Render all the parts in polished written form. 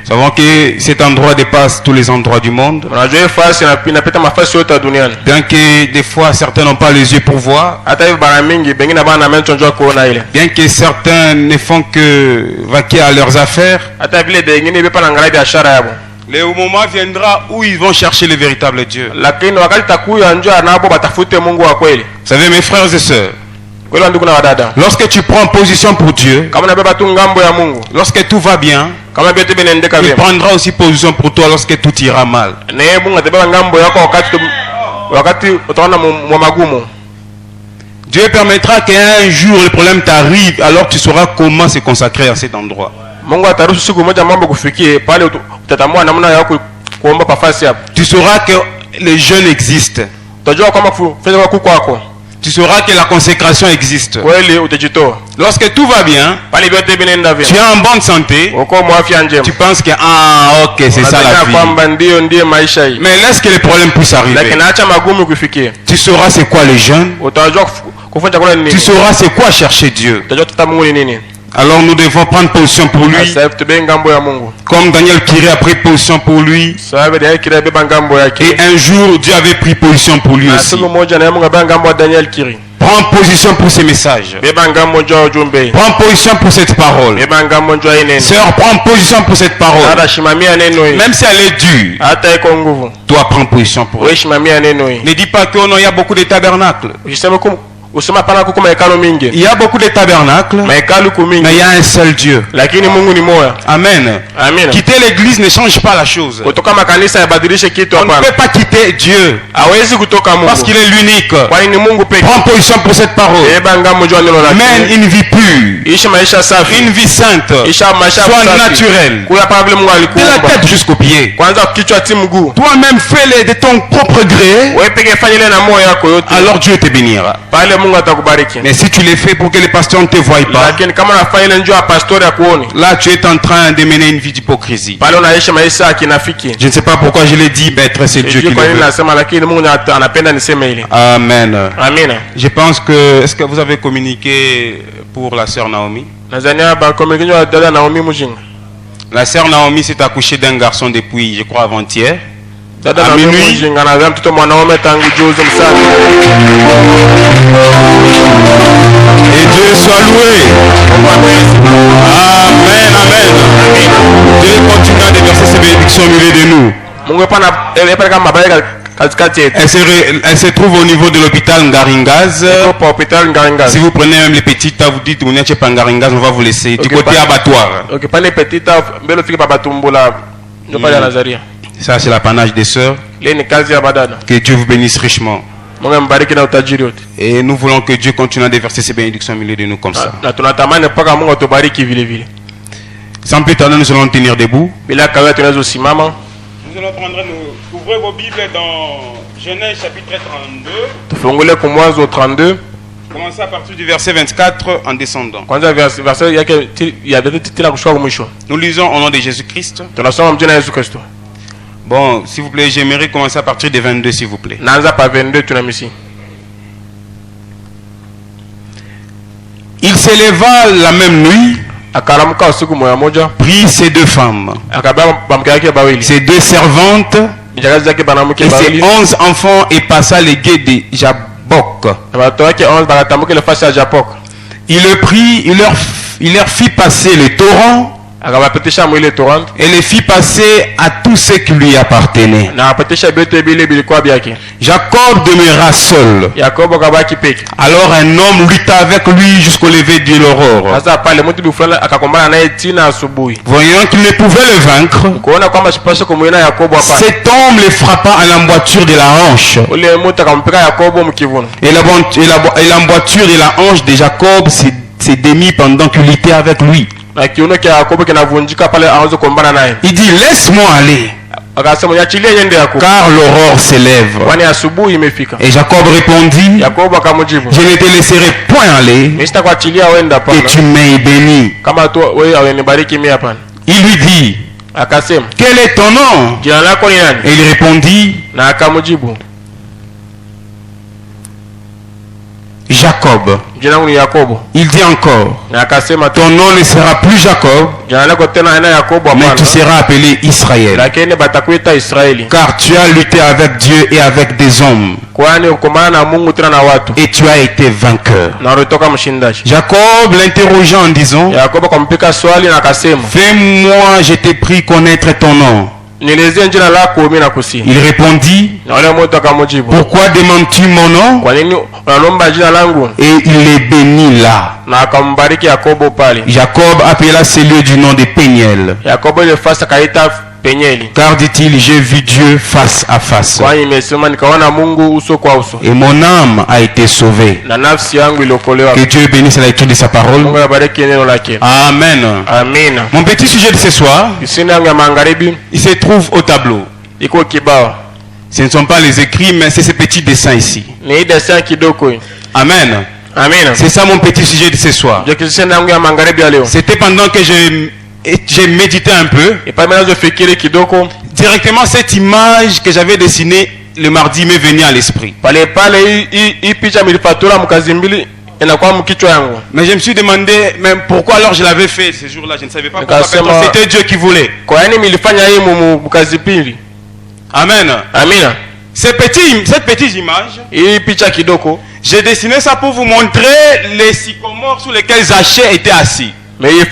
savons que cet endroit dépasse tous les endroits du monde. Bien que des fois certains n'ont pas les yeux pour voir. Bien que certains ne font que vaquer à leurs affaires. Le moment viendra où ils vont chercher le véritable Dieu. Vous savez, mes frères et sœurs, lorsque tu prends position pour Dieu, lorsque tout va bien, il prendra aussi position pour toi lorsque tout ira mal. Dieu permettra qu'un jour le problème t'arrive, alors tu sauras comment se consacrer à cet endroit. Tu sauras que les jeûnes existent. Tu sauras que la consécration existe. Lorsque tout va bien, tu es en bonne santé, tu penses que ok, c'est ça la vie. Mais laisse que les problèmes puissent arriver. Tu sauras c'est quoi les jeûnes. Tu sauras c'est quoi chercher Dieu. Alors nous devons prendre position pour lui. Comme Daniel Kiré a pris position pour lui. Et un jour Dieu avait pris position pour lui aussi. Prends position pour ces messages. Prends position pour cette parole. Sœur, prends position pour cette parole. Même si elle est dure, toi prends position pour elle. Ne dis pas qu'il y a beaucoup de tabernacles. Il y a beaucoup de tabernacles, mais il y a un seul Dieu. Amen. Quitter l'église ne change pas la chose. On ne peut pas quitter Dieu parce qu'il est l'unique. Prends position pour cette parole. Mène une vie pure, une vie sainte, sois naturel, de la tête jusqu'aux pieds. Toi-même fais-le de ton propre gré, alors Dieu te bénira. Mais si tu les fais pour que les pasteurs ne te voient pas, là tu es en train de mener une vie d'hypocrisie. Je ne sais pas pourquoi je l'ai dit, mais c'est Dieu qui le veut. Amen. Je pense que, est-ce que vous avez communiqué pour la sœur Naomi? La sœur Naomi s'est accouchée d'un garçon depuis, je crois, avant-hier. À minuit. Et Dieu soit loué. Amen, amen. Dieu continue à déverser ses bénédictions au milieu de nous. Elle se trouve au niveau de l'hôpital Ngaringaz. Si vous prenez même les petites, vous dites vous n'êtes pas Ngaringaz, on va vous laisser. Du côté abattoir. Ça, c'est l'apanage des sœurs. Que Dieu vous bénisse richement. Et nous voulons que Dieu continue à déverser ses bénédictions au milieu de nous comme ça. Sans plus tarder, nous allons tenir debout. Nous allons prendre ouvrez vos Bibles dans Genèse chapitre 32. Commencez à partir du verset 24 en descendant. Nous lisons au nom de Jésus-Christ. Bon, s'il vous plaît, j'aimerais commencer à partir de 22, s'il vous plaît. Il s'éleva la même nuit, prit ses deux femmes, ses deux servantes et ses 11 enfants et passa les guets de Jabok. Il le prit, il leur fit passer le torrent et les fit passer à tous ceux qui lui appartenaient. Jacob demeura seul. Alors un homme lutta avec lui jusqu'au lever de l'aurore. Voyant qu'il ne pouvait le vaincre, cet homme le frappa à l'emboîture de la hanche. Et l'emboîture de la hanche de Jacob s'est démis pendant qu'il était avec lui. Il dit, laisse-moi aller, car l'aurore s'élève. Et Jacob répondit, je ne te laisserai point aller, et tu m'aies béni. Il lui dit, quel est ton nom? Et il Jacob. Il dit encore, ton nom ne sera plus Jacob, mais tu seras appelé Israël. Car tu as lutté avec Dieu et avec des hommes, et tu as été vainqueur. Jacob l'interrogea en disant, fais-moi, je t'ai pris connaître ton nom. Il répondit, pourquoi demandes-tu mon nom? Et il les bénit là. Jacob appela ce lieu du nom de Péniel. Car dit-il, j'ai vu Dieu face à face, et mon âme a été sauvée. Que Dieu bénisse la lecture de sa parole. Amen. Amen. Mon petit sujet de ce soir, il se trouve au tableau. Ce ne sont pas les écrits, mais c'est ces petits dessins ici. Amen. Amen. C'est ça mon petit sujet de ce soir. C'était pendant que j'ai médité un peu. Directement cette image que j'avais dessinée le mardi m'est venue à l'esprit. Mais je me suis demandé même pourquoi alors je l'avais fait ce jour-là. Je ne savais pas pourquoi. C'était Dieu qui voulait. Amen. Amen. Cette petite image, j'ai dessiné ça pour vous montrer les sycomores sur lesquels Zachée était assis. Est-ce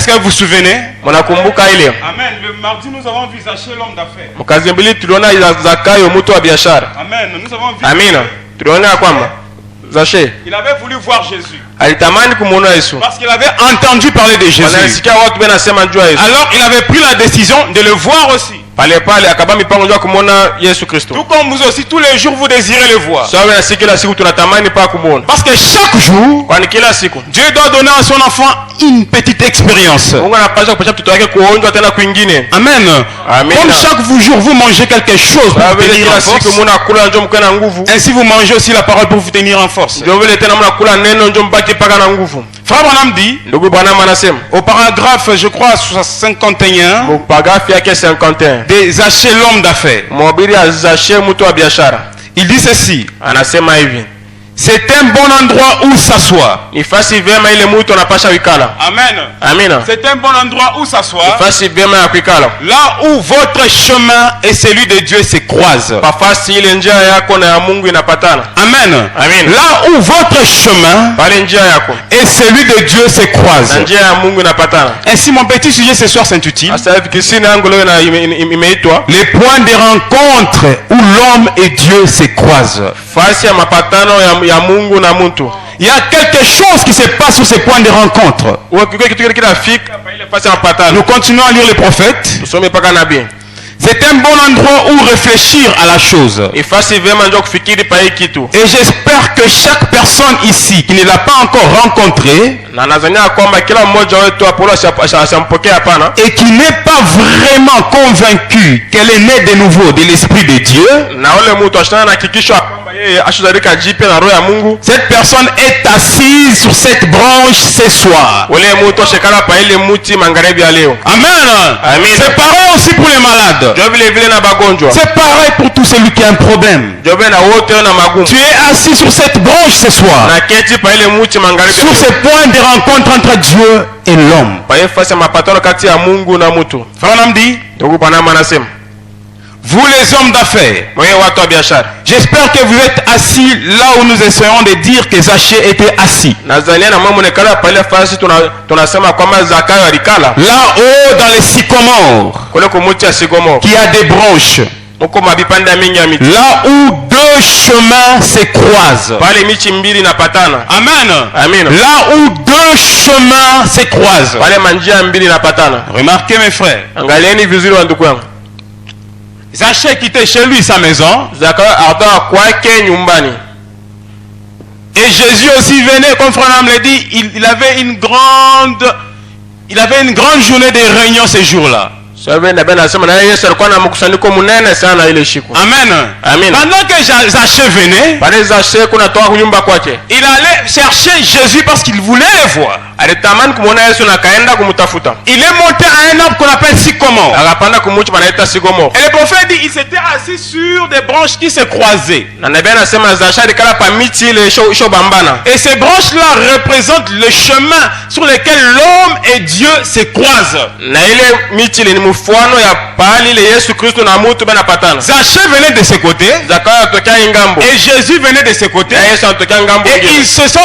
que vous vous souvenez? Amen. Le mardi, nous avons vu Zachée, l'homme d'affaires. Amen. Nous avons vu. Amen. Zachée. Il avait voulu voir Jésus. Parce qu'il avait entendu parler de Jésus. Alors il avait pris la décision de le voir aussi. Tout comme vous aussi, tous les jours vous désirez le voir. Parce que chaque jour, Dieu doit donner à son enfant une petite expérience. Amen. Comme chaque jour vous mangez quelque chose pour vous tenir en force, ainsi vous mangez aussi la parole pour vous tenir en force. Frère Branham dit, au paragraphe, je crois, 51, de Zachée, l'homme d'affaires, il dit ceci: c'est un bon endroit où s'asseoir. Amen. Amen. C'est un bon endroit où s'asseoir. Là où votre chemin et celui de Dieu se croisent. Amen. Amen. Là où votre chemin et celui de Dieu se croisent. Ainsi mon petit sujet ce soir s'intitule les points de rencontre où l'homme et Dieu se croisent. Il y a quelque chose qui se passe sur ces points de rencontre. Nous continuons à lire les prophètes. C'est un bon endroit où réfléchir à la chose. Et j'espère que chaque personne ici qui ne l'a pas encore rencontré et qui n'est pas vraiment convaincu qu'elle est née de nouveau de l'Esprit de Dieu, cette personne est assise sur cette branche ce soir. Amen. C'est pareil aussi pour les malades. C'est pareil pour tout celui qui a un problème. Tu es assis sur cette branche ce soir, sur ce point de rencontre entre Dieu et l'homme. Frère dit, vous les hommes d'affaires, j'espère que vous êtes assis là où nous essayons de dire que Zachée était assis. Là-haut dans les sycomores, qui a des branches. Là où deux chemins se croisent. Amen. Là où deux chemins se croisent. Remarquez mes frères. Zachée quittait chez lui sa maison. Et Jésus aussi venait, comme Frère Nam l'a dit, il avait une grande journée de réunion ce jour-là. Amen. Pendant que Zachée venait, il allait chercher Jésus parce qu'il voulait le voir. alitamani kumuona Yesu na kaenda kumtafuta. Il est monté à un arbre qu'on appelle sycomore. Akapanda kumuchi banaita sycomore. Et le prophète dit il s'était assis sur des branches qui se croisaient. Na nabii anasema zashari kala pa miti ile sho bambana. Et ces branches là représentent le chemin sur lequel l'homme et Dieu se croisent. Na ile miti ile ni mfano ya pali ile Yesu Kristo na mutu banapatana. Zaché venait de ce côté. Zakayo atokea ngambo. Et Jésus venait de ce côté. Na Yesu atokea ngambo. Et ils se sont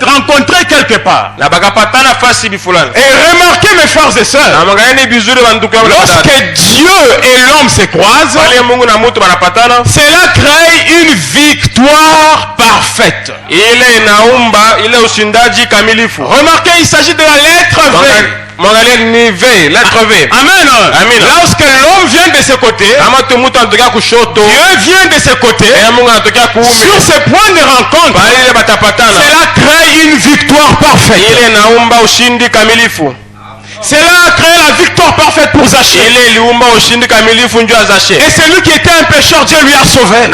rencontrés quelque part. Na bakapatana fasi bifulani. Et remarquez mes frères et sœurs. Na mangani bizuri banduku ya lorsque Dieu et l'homme se croisent, pali Mungu na mutu banapatana, cela crée une victoire parfaite. Ile inaumba ile ushindaji kamilifu. Remarquez, il s'agit de la lettre V. Lettre V. Amen. Amen. Lorsque l'homme vient de ce côté, Dieu vient de ce côté. Sur ce point de rencontre, cela crée une victoire parfaite. Cela crée la victoire parfaite pour Zaché. Et celui qui était un pécheur, Dieu lui a sauvé. Et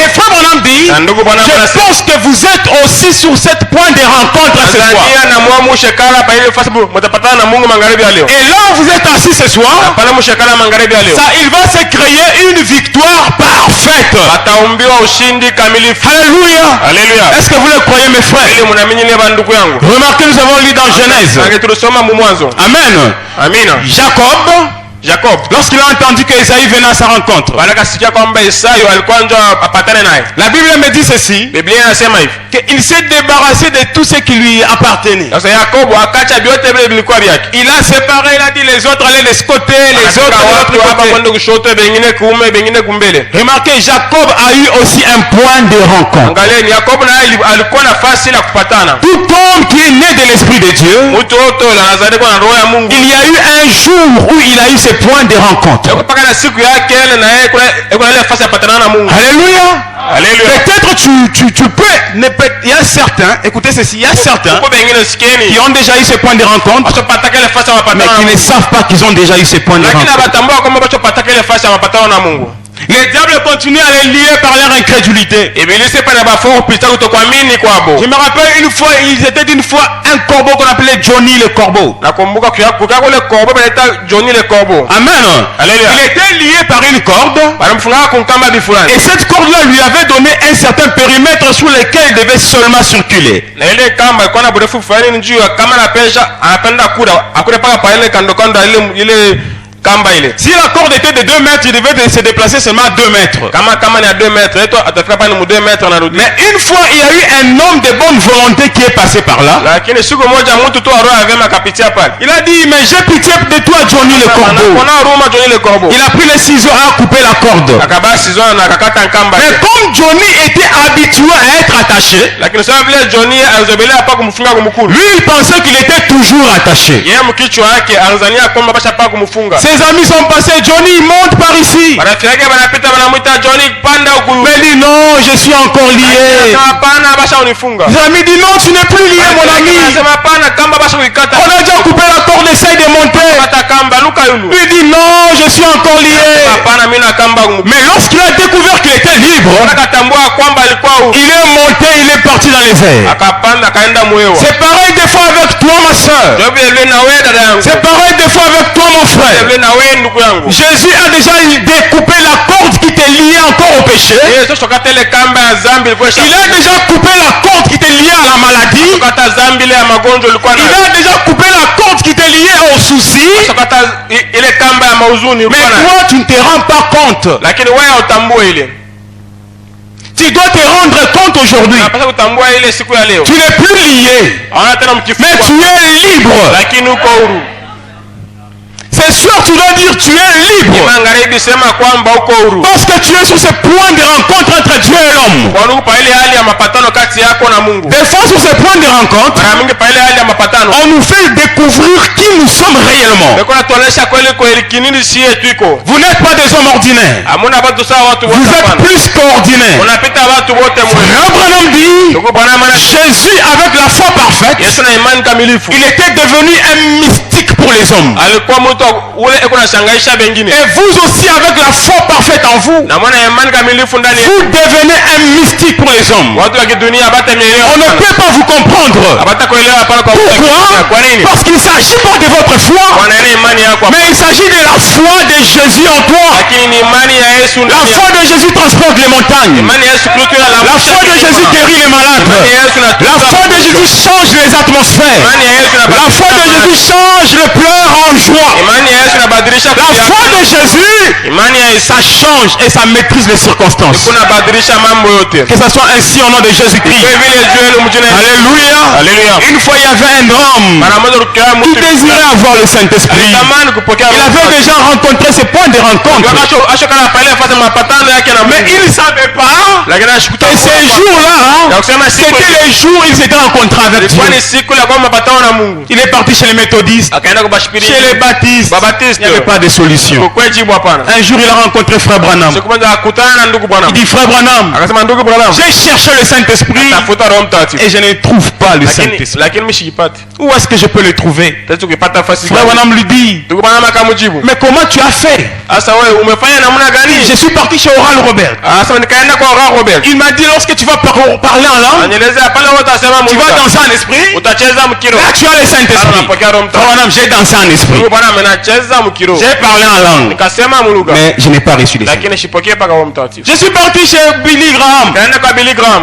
frère Branham dit, je pense que vous êtes aussi sur cette point de rencontre ce soir. Et là où vous êtes assis ce soir, ça, il va se créer une victoire parfaite. Alléluia. Est-ce que vous le croyez mes frères? Remarquez, nous avons lu dans Genèse. Amen. Jacob, lorsqu'il a entendu qu'Esaïe venait à sa rencontre, la Bible me dit ceci, qu'il s'est débarrassé de tout ce qui lui appartenait. Il a séparé, il a dit les autres allaient de ce côté, les autres de l'autre côté. Remarquez, Jacob a eu aussi un point de rencontre. Tout homme qui est né de l'Esprit de Dieu, il y a eu un jour où il a eu ce point de rencontre. Alléluia. Peut-être tu peux, il y a certains, écoutez ceci, il y a certains qui ont déjà eu ce point de rencontre, mais qui ne savent pas qu'ils ont déjà eu ce point de rencontre. Les diables continuent à les lier par leur incrédulité. Je me rappelle une fois, ils étaient une fois un corbeau qu'on appelait Johnny le corbeau. Amen. Il était lié par une corde. Et cette corde-là lui avait donné un certain périmètre sur lequel il devait seulement circuler. Si la corde était de 2 mètres, il devait se déplacer seulement à 2 mètres. Mais une fois, il y a eu un homme de bonne volonté qui est passé par là. Il a dit, mais j'ai pitié de toi, Johnny le corbeau. Il a pris les ciseaux à couper la corde. Mais comme Johnny était habitué à être attaché, lui il pensait qu'il était toujours attaché. Ses amis sont passés, Johnny monte par ici. Mais dit non, je suis encore lié. Les amis disent non, tu n'es plus lié mon ami. On a déjà coupé la corde, essaye de monter. Lui dit non, je suis encore lié. Mais lorsqu'il a découvert qu'il était libre, il est monté, il est parti dans les airs. C'est pareil des fois avec toi ma soeur. C'est pareil des fois avec toi mon frère. Jésus a déjà découpé la corde qui t'est liée encore au péché. Il a déjà coupé la corde qui t'est liée à la maladie. Il a déjà coupé la corde qui t'est liée au souci. Mais toi tu ne te rends pas compte. Tu dois te rendre compte aujourd'hui. Tu n'es plus lié, mais tu es libre. C'est sûr, tu dois dire tu es libre. Parce que tu es sur ce point de rencontre entre Dieu et l'homme. Des fois sur ce point de rencontre, on nous fait découvrir qui nous sommes réellement. Vous n'êtes pas des hommes ordinaires. Vous êtes plus qu'ordinaires. Branham dit, Jésus avec la foi parfaite, il était devenu un mystique pour les hommes. Et vous aussi avec la foi parfaite en vous, vous devenez un mystique pour les hommes. On ne peut pas vous comprendre. Pourquoi? Parce qu'il ne s'agit pas de votre foi, mais il s'agit de la foi de Jésus en toi. La foi de Jésus transporte les montagnes. La foi de Jésus guérit les malades. La foi de Jésus change les atmosphères. La foi de Jésus change le pleurs en joie. La foi de Jésus, ça change et ça maîtrise les circonstances. Que ça soit ainsi au nom de Jésus-Christ. Alléluia. Une fois il y avait un homme qui désirait avoir le Saint-Esprit. Il avait déjà rencontré ses points de rencontre. Mais il ne savait pas que ces jours-là, c'était les jours où il s'était rencontré avec Dieu. Il est parti chez les méthodistes, chez les baptistes. Il n'y avait pas de solution. Un jour il a rencontré Frère Branham. Il dit Frère Branham, j'ai cherché le Saint-Esprit et je ne trouve pas le Saint-Esprit. Où est-ce que je peux le trouver? Frère Branham lui dit, mais comment tu as fait? Je suis parti chez Oral Robert. Il m'a dit lorsque tu vas parler en langue, tu vas danser en esprit. Là tu as le Saint-Esprit. Frère Branham, j'ai dansé en esprit. J'ai parlé en langue, mais je n'ai pas reçu le Saint-Esprit. Je suis parti chez Billy Graham.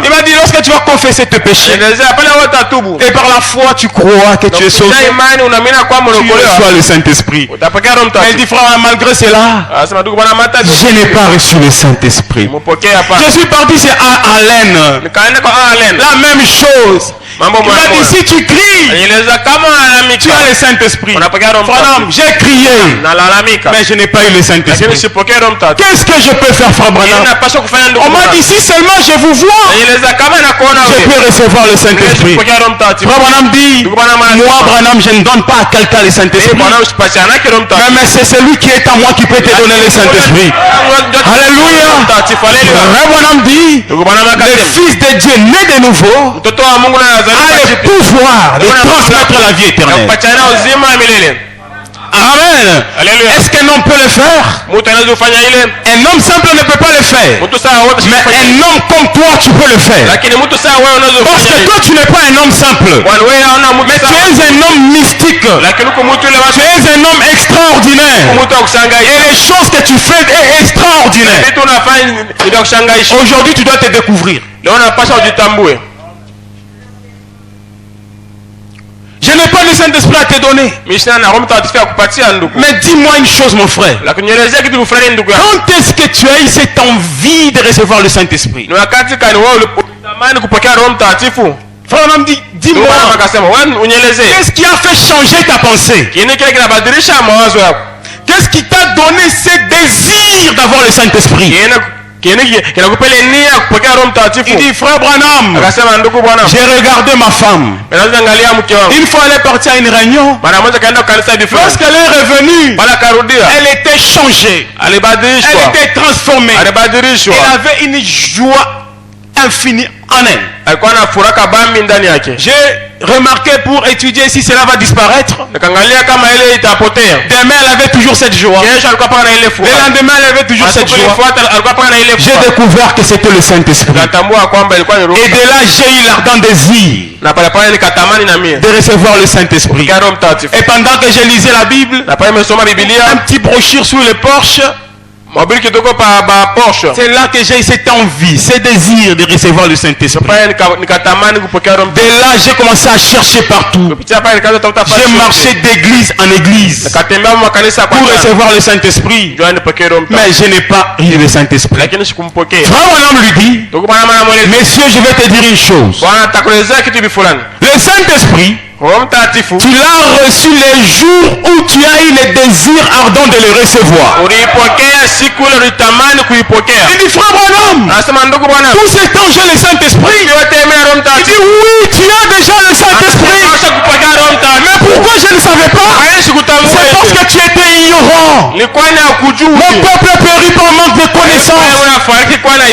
Il m'a dit lorsque tu vas confesser tes péchés et par la foi tu crois que tu es sauvé, tu reçois le Saint-Esprit. Mais il dit frère, malgré cela, je n'ai pas reçu le Saint-Esprit. Je suis parti chez Allen. La même chose. Il m'a dit si tu cries, tu as le Saint-Esprit. Frère, j'ai crié, mais je n'ai pas eu le Saint-Esprit. Qu'est-ce que je peux faire, Frère Branham? On m'a dit si seulement je vous vois, je peux recevoir le Saint-Esprit. Frère Branham dit, moi Branham, je ne donne pas à quelqu'un le Saint-Esprit, mais c'est celui qui est à moi qui peut te donner le Saint-Esprit. Alléluia. Frère Branham dit, le Fils de Dieu né de nouveau a le pouvoir de transmettre la vie éternelle. Amen. Est-ce qu'un homme peut le faire? Un homme simple ne peut pas le faire. Mais un homme comme toi, tu peux le faire. Parce que toi, tu n'es pas un homme simple. Mais tu es un homme mystique. Tu es un homme extraordinaire. Et les choses que tu fais est extraordinaire. Aujourd'hui, tu dois te découvrir. Je n'ai pas le Saint-Esprit à te donner. Mais dis-moi une chose, mon frère. Quand est-ce que tu as eu cette envie de recevoir le Saint-Esprit? Frère, on me dit, dis-moi, qu'est-ce qui a fait changer ta pensée? Qu'est-ce qui t'a donné ce désir d'avoir le Saint-Esprit? Il dit frère Branham, j'ai regardé ma femme. Une fois elle est partie à une réunion, lorsqu'elle est revenue, elle était changée, elle était transformée, elle avait une joie infinie en elle. J'ai remarqué pour étudier si cela va disparaître. Demain elle avait toujours cette joie. Le lendemain elle avait toujours cette joie. J'ai découvert que c'était le Saint-Esprit. Et de là j'ai eu l'ardent désir de recevoir le Saint-Esprit. Et pendant que je lisais la Bible, un petit brochure sur le porche, c'est là que j'ai cette envie, ce désir de recevoir le Saint-Esprit. De là, j'ai commencé à chercher partout. J'ai marché d'église en église pour recevoir le Saint-Esprit. Mais je n'ai pas eu le Saint-Esprit. Frère Branham lui dit, messieurs, je vais te dire une chose. Le Saint-Esprit, tu l'as reçu les jours où tu as eu le désir ardent de le recevoir. Il dit frère Branham, tout ce temps j'ai le Saint-Esprit. Il dit oui, tu as déjà le Saint-Esprit. Mais pourquoi je ne savais pas? C'est parce que tu étais ignorant. Mon peuple périt par manque de connaissance.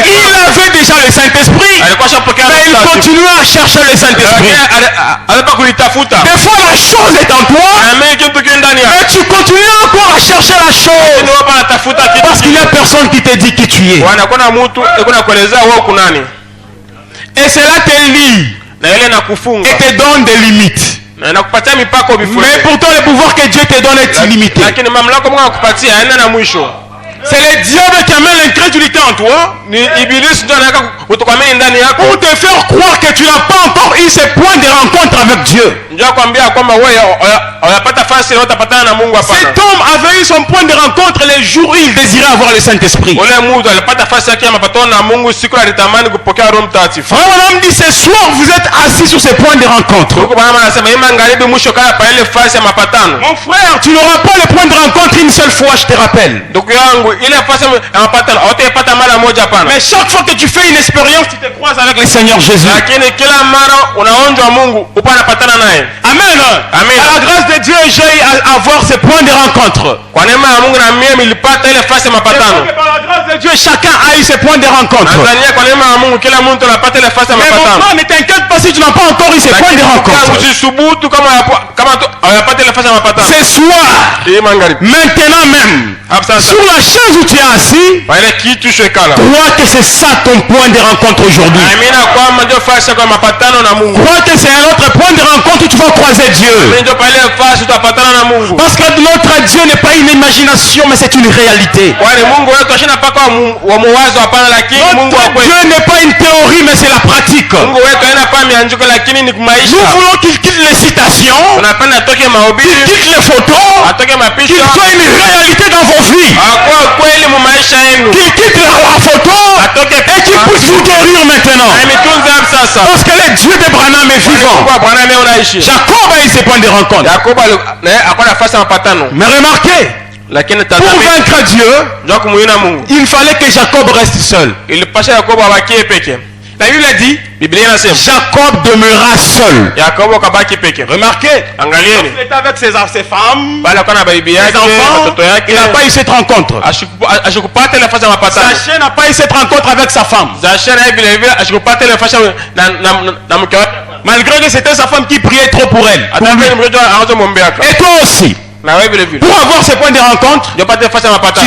Il avait déjà le Saint-Esprit, mais il continue à chercher le Saint-Esprit. Des fois la chose est en toi, mais tu continues encore à chercher la chose parce qu'il n'y a personne qui te dit qui tu es. Et cela te lie et te donne des limites. Mais pourtant le pouvoir que Dieu te donne est illimité. C'est le diable qui amène l'incrédulité en toi pour te faire croire que tu n'as pas encore eu ce point de rencontre avec Dieu. Cet homme avait eu son point de rencontre le jour où il désirait avoir le Saint-Esprit. Frère Branham dit ce soir vous êtes assis sur ce point de rencontre. Mon frère, tu n'auras pas le point de rencontre une seule fois, je te rappelle. Mais chaque fois que tu fais une expérience, tu te croises avec le Seigneur Jésus. Amen. Amen. À la grâce de Dieu, j'ai à avoir ce point de rencontre. Par la grâce de Dieu, chacun a eu ce point de rencontre. Mais mon frère, ne t'inquiète pas si tu n'as pas encore eu ce point de rencontre. Ce soir, maintenant même, sur la chaise où tu es assis, crois que c'est ça ton point de rencontre aujourd'hui. Crois que c'est un autre point de rencontre où tu vas croiser Dieu. Parce que notre Dieu n'est pas une imagination, mais c'est une réalité. Notre Dieu n'est pas une théorie, mais c'est la pratique. Nous voulons qu'il quitte les citations, qu'il quitte les photos, qu'il soit une réalité dans vos vies. Qu'il quitte la photo et qu'il puisse vous guérir maintenant. Parce que le Dieu de Branham est vivant. Jacob a eu ses points de rencontre. Mais remarquez, pour vaincre Dieu, il fallait que Jacob reste seul. La Bible a dit, Jacob demeura seul. Remarquez, il était avec ses femmes, ses enfants, il n'a pas eu cette rencontre. Zachée n'a pas eu cette rencontre avec sa femme. Malgré que c'était sa femme qui priait trop pour elle. Et toi aussi. Pour avoir ce point de rencontre, tu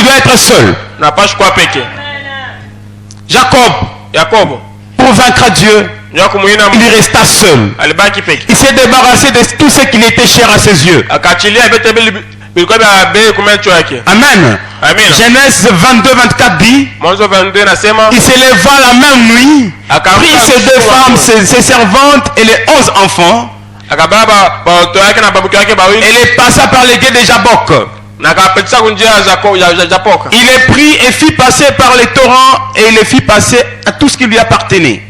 dois être seul. Jacob, pour vaincre Dieu, il resta seul. Il s'est débarrassé de tout ce qui était cher à ses yeux. Amen. Genèse 22-24 dit, il s'éleva la même nuit, prit ses 2 femmes, ses servantes et les 11 enfants, et les passa par les guets de Jabok. Il les prit et fit passer par les torrents et il les fit passer à tout ce qui lui appartenait.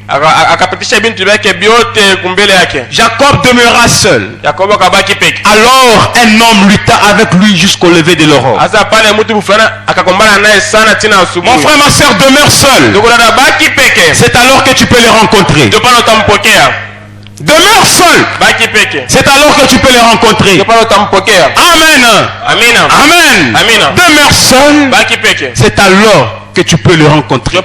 Jacob demeura seul. Alors un homme lutta avec lui jusqu'au lever de l'aurore. Mon frère, ma soeur, demeure seul. C'est alors que tu peux les rencontrer. Demeure seul. C'est alors que tu peux les rencontrer. Amen. Amen. Demeure seul. C'est alors que tu peux le rencontrer.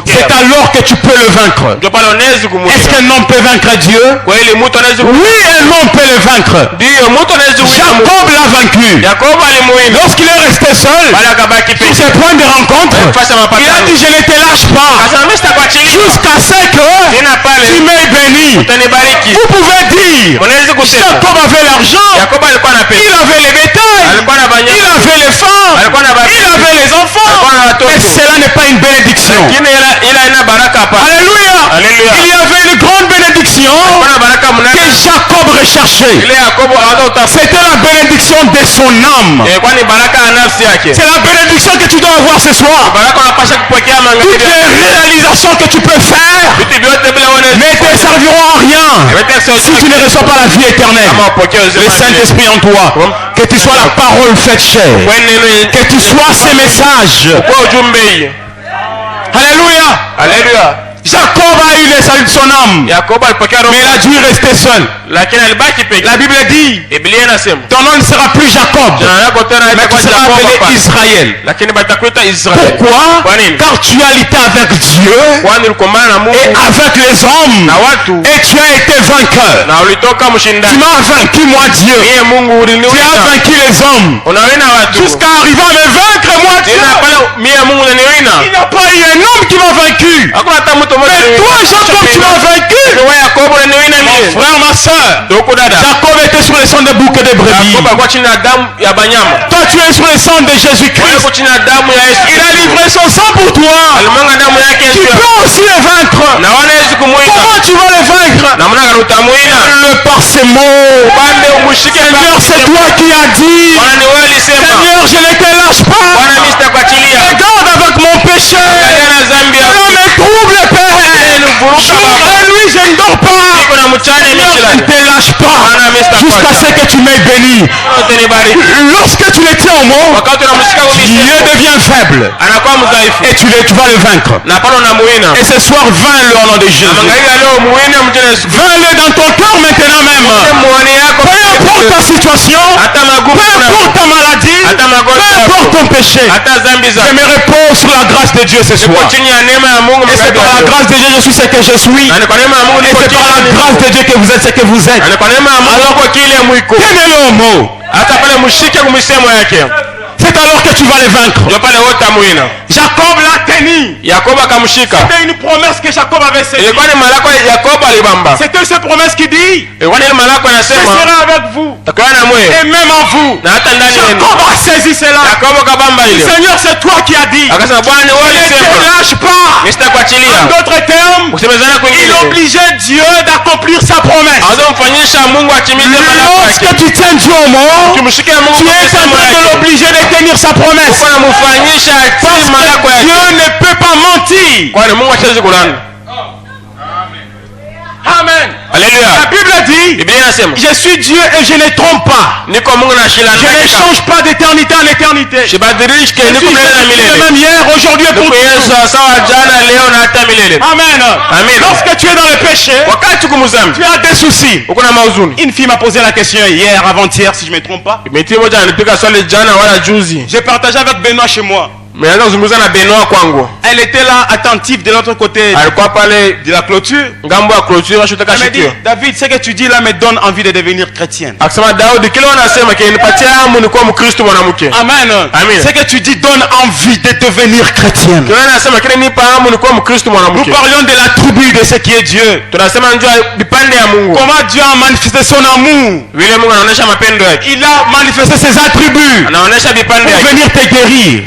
C'est alors que tu peux le vaincre. Est-ce qu'un homme peut vaincre Dieu? Oui, un homme peut le vaincre. Jacob l'a vaincu. Lorsqu'il est resté seul, sur ses points de rencontre, il a dit, je ne te lâche pas jusqu'à ce que tu m'aies béni. Vous pouvez dire, Jacob avait l'argent, il avait les bétails, il avait les femmes, il avait les enfants. Mais cela n'est pas une bénédiction. Alléluia. Il y avait une grande bénédiction que Jacob recherchait. C'était la bénédiction de son âme. C'est la bénédiction que tu dois avoir ce soir. Toutes les réalisations que tu peux faire ne te serviront à rien si tu ne reçois pas la vie éternelle. Le Saint-Esprit en toi. Que tu sois la parole faite chair. Que tu sois ces messages. Alléluia. Jacob a eu le salut de son âme, mais il a dû rester seul. La Bible dit, ton nom ne sera plus Jacob, mais tu seras appelé Israël. Pourquoi? Car tu as lutté avec Dieu et avec les hommes, et tu as été vainqueur. Tu m'as vaincu, moi Dieu. Tu as vaincu les hommes jusqu'à arriver à me vaincre, moi Dieu. Il n'y a pas eu un homme qui m'a vaincu, mais toi Jacob tu m'as vaincu. Mon frère, ma soeur, Jacob était sur le sang de bouc et de brebis. Toi tu es sur le sang de Jésus-Christ. Il a livré son sang pour toi. Tu peux aussi le vaincre. Comment tu vas le vaincre? Le par ces mots. Seigneur, c'est toi qui as dit. Seigneur, je ne te lâche pas. Regarde avec mon péché. Cela me trouble, Père. Jour et nuit, je ne dors pas. Seigneur, je ne te lâche pas jusqu'à ce que tu m'aies béni. Lorsque tu le tiens au mot, Dieu devient faible et tu vas le vaincre. Et ce soir, vains-le au nom de Jésus. Vains-le dans ton cœur maintenant même. Peu importe ta situation, peu importe ta maladie, peu importe ton péché, je me repose sur la grâce de Dieu ce soir. Et c'est par la grâce de Dieu que je suis ce que je suis. Et c'est par la grâce de Dieu que vous êtes ce que vous êtes. Alors, tenez-le au mot. C'est alors que tu vas les vaincre. Jacob l'a tenu. C'était une promesse que Jacob avait saisie. C'était cette promesse qui dit, je serai avec vous et même en vous. Jacob a saisi cela. Seigneur, c'est toi qui as dit. Ne te lâche pas. En d'autres termes, il obligeait Dieu d'accomplir sa promesse. Lorsque tu tiens Dieu au mot, tu es en train de l'obliger de tenir sa promesse. Parce que Dieu ne peut pas mentir. Amen. Alléluia. La Bible dit, je suis Dieu et je ne trompe pas. Je ne change pas d'éternité en éternité. Je suis le même hier, aujourd'hui et pour toujours. Amen. Amen. Lorsque tu es dans le péché, tu as des soucis. Une fille m'a posé la question hier, avant-hier, si je ne me trompe pas. J'ai partagé avec Benoît chez moi. Elle était là attentive de l'autre côté de la clôture. Elle m'a dit, David, ce que tu dis là me donne envie de devenir chrétienne. Amen. Ce que tu dis donne envie de devenir chrétienne. Nous parlions de la tribu de ce qui est Dieu. Comment Dieu a manifesté son amour. Il a manifesté ses attributs pour venir te guérir.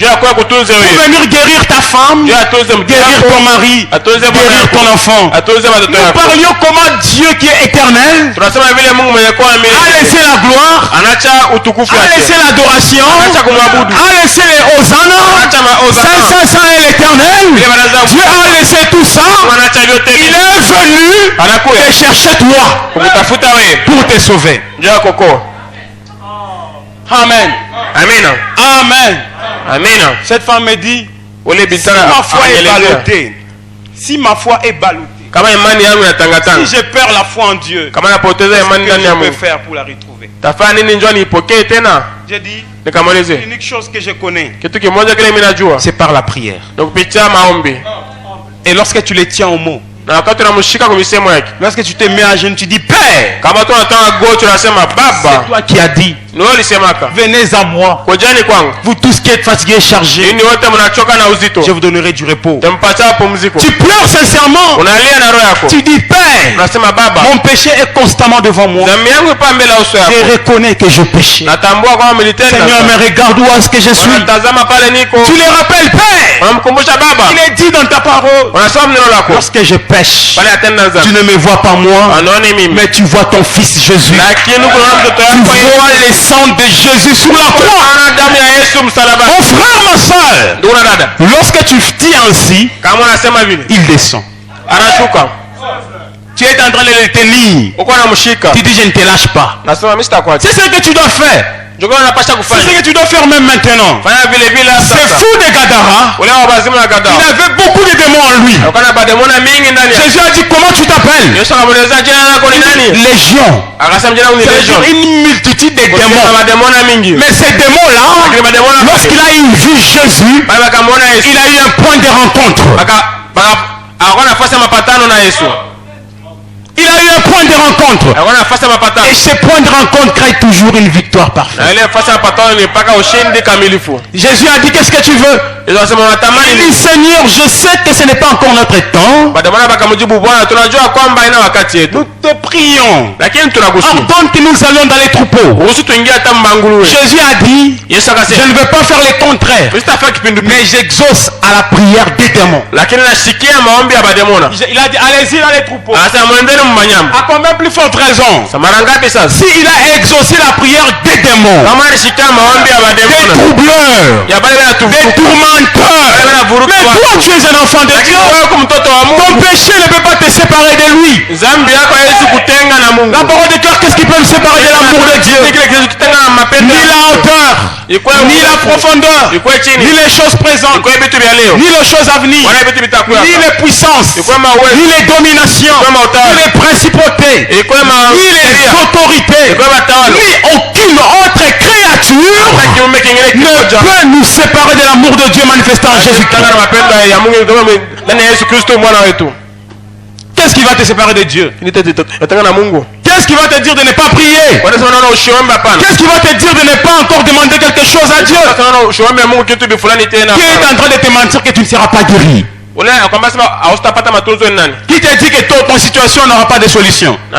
Pour venir guérir ta femme, guérir ton mari, guérir ton enfant. Nous parlions comment Dieu qui est éternel a laissé la gloire, a laissé l'adoration, a laissé les hosannas. Ça est l'éternel. Dieu a laissé tout ça. Il est venu te chercher toi pour te sauver. Amen. Amen. Amen. Amen. Cette femme me dit, si ma foi est ballottée, si je perds la foi en Dieu, qu'est-ce que je peux faire pour la retrouver? J'ai dit, l'unique chose que je connais, c'est par la prière. Et lorsque tu les tiens au mot, lorsque tu te mets à genoux, tu dis Père, c'est toi qui as dit, venez à moi, vous tous qui êtes fatigués et chargés, je vous donnerai du repos. Tu pleures sincèrement, tu dis Père, mon péché est constamment devant moi, je reconnais que je péchais. Seigneur, mais regarde où est-ce que je suis. Tu les rappelles Père, il est dit dans ta parole, lorsque je pêche, tu ne me vois pas moi, mais tu vois ton fils Jésus. Tu vois les sang de Jésus sur la croix. Mon frère, ma soeur, lorsque tu dis ainsi, il descend. Tu es en train de le tenir. Tu dis je ne te lâche pas. C'est ce que tu dois faire. C'est ce que tu dois faire même maintenant. C'est fou de Gadara. Il avait beaucoup de démons en lui. Jésus a dit comment tu t'appelles? Légion. C'est une multitude de démons. Mais ces démons-là, lorsqu'il a eu vu Jésus, il a eu un point de rencontre. Il a eu un point de rencontre. Et ce point de rencontre crée toujours une victoire parfaite. Jésus a dit qu'est-ce que tu veux? Il dit Seigneur, je sais que ce n'est pas encore notre temps. Nous te prions. Ordonne que nous allions dans les troupeaux. Jésus a dit je ne veux pas faire le contraire, mais j'exauce à la prière des démons. Il a dit allez-y dans les troupeaux. À combien plus forte raison s'il a exaucé la prière des démons, des troubleurs, des tourmenteurs. Mais toi tu es un enfant de Dieu. Ton péché ne peut pas te séparer de lui. La parole de cœur, qu'est-ce qui peut me séparer de l'amour de Dieu? Ni la hauteur, ni la profondeur, ni les choses présentes, ni les choses à venir, ni les puissances, ni les dominations, ni les principautés, ni les autorités, ni aucune autre créature ne peut nous séparer de l'amour de Dieu manifesté en Jésus-Christ. Qu'est-ce qui va te séparer de Dieu? Qu'est-ce qui va te dire de ne pas prier? Qu'est-ce qui va te dire de ne pas encore demander quelque chose à Dieu? Qui est en train de te mentir que tu ne seras pas guéri? Qui te dit que ton situation n'aura pas de solution? Il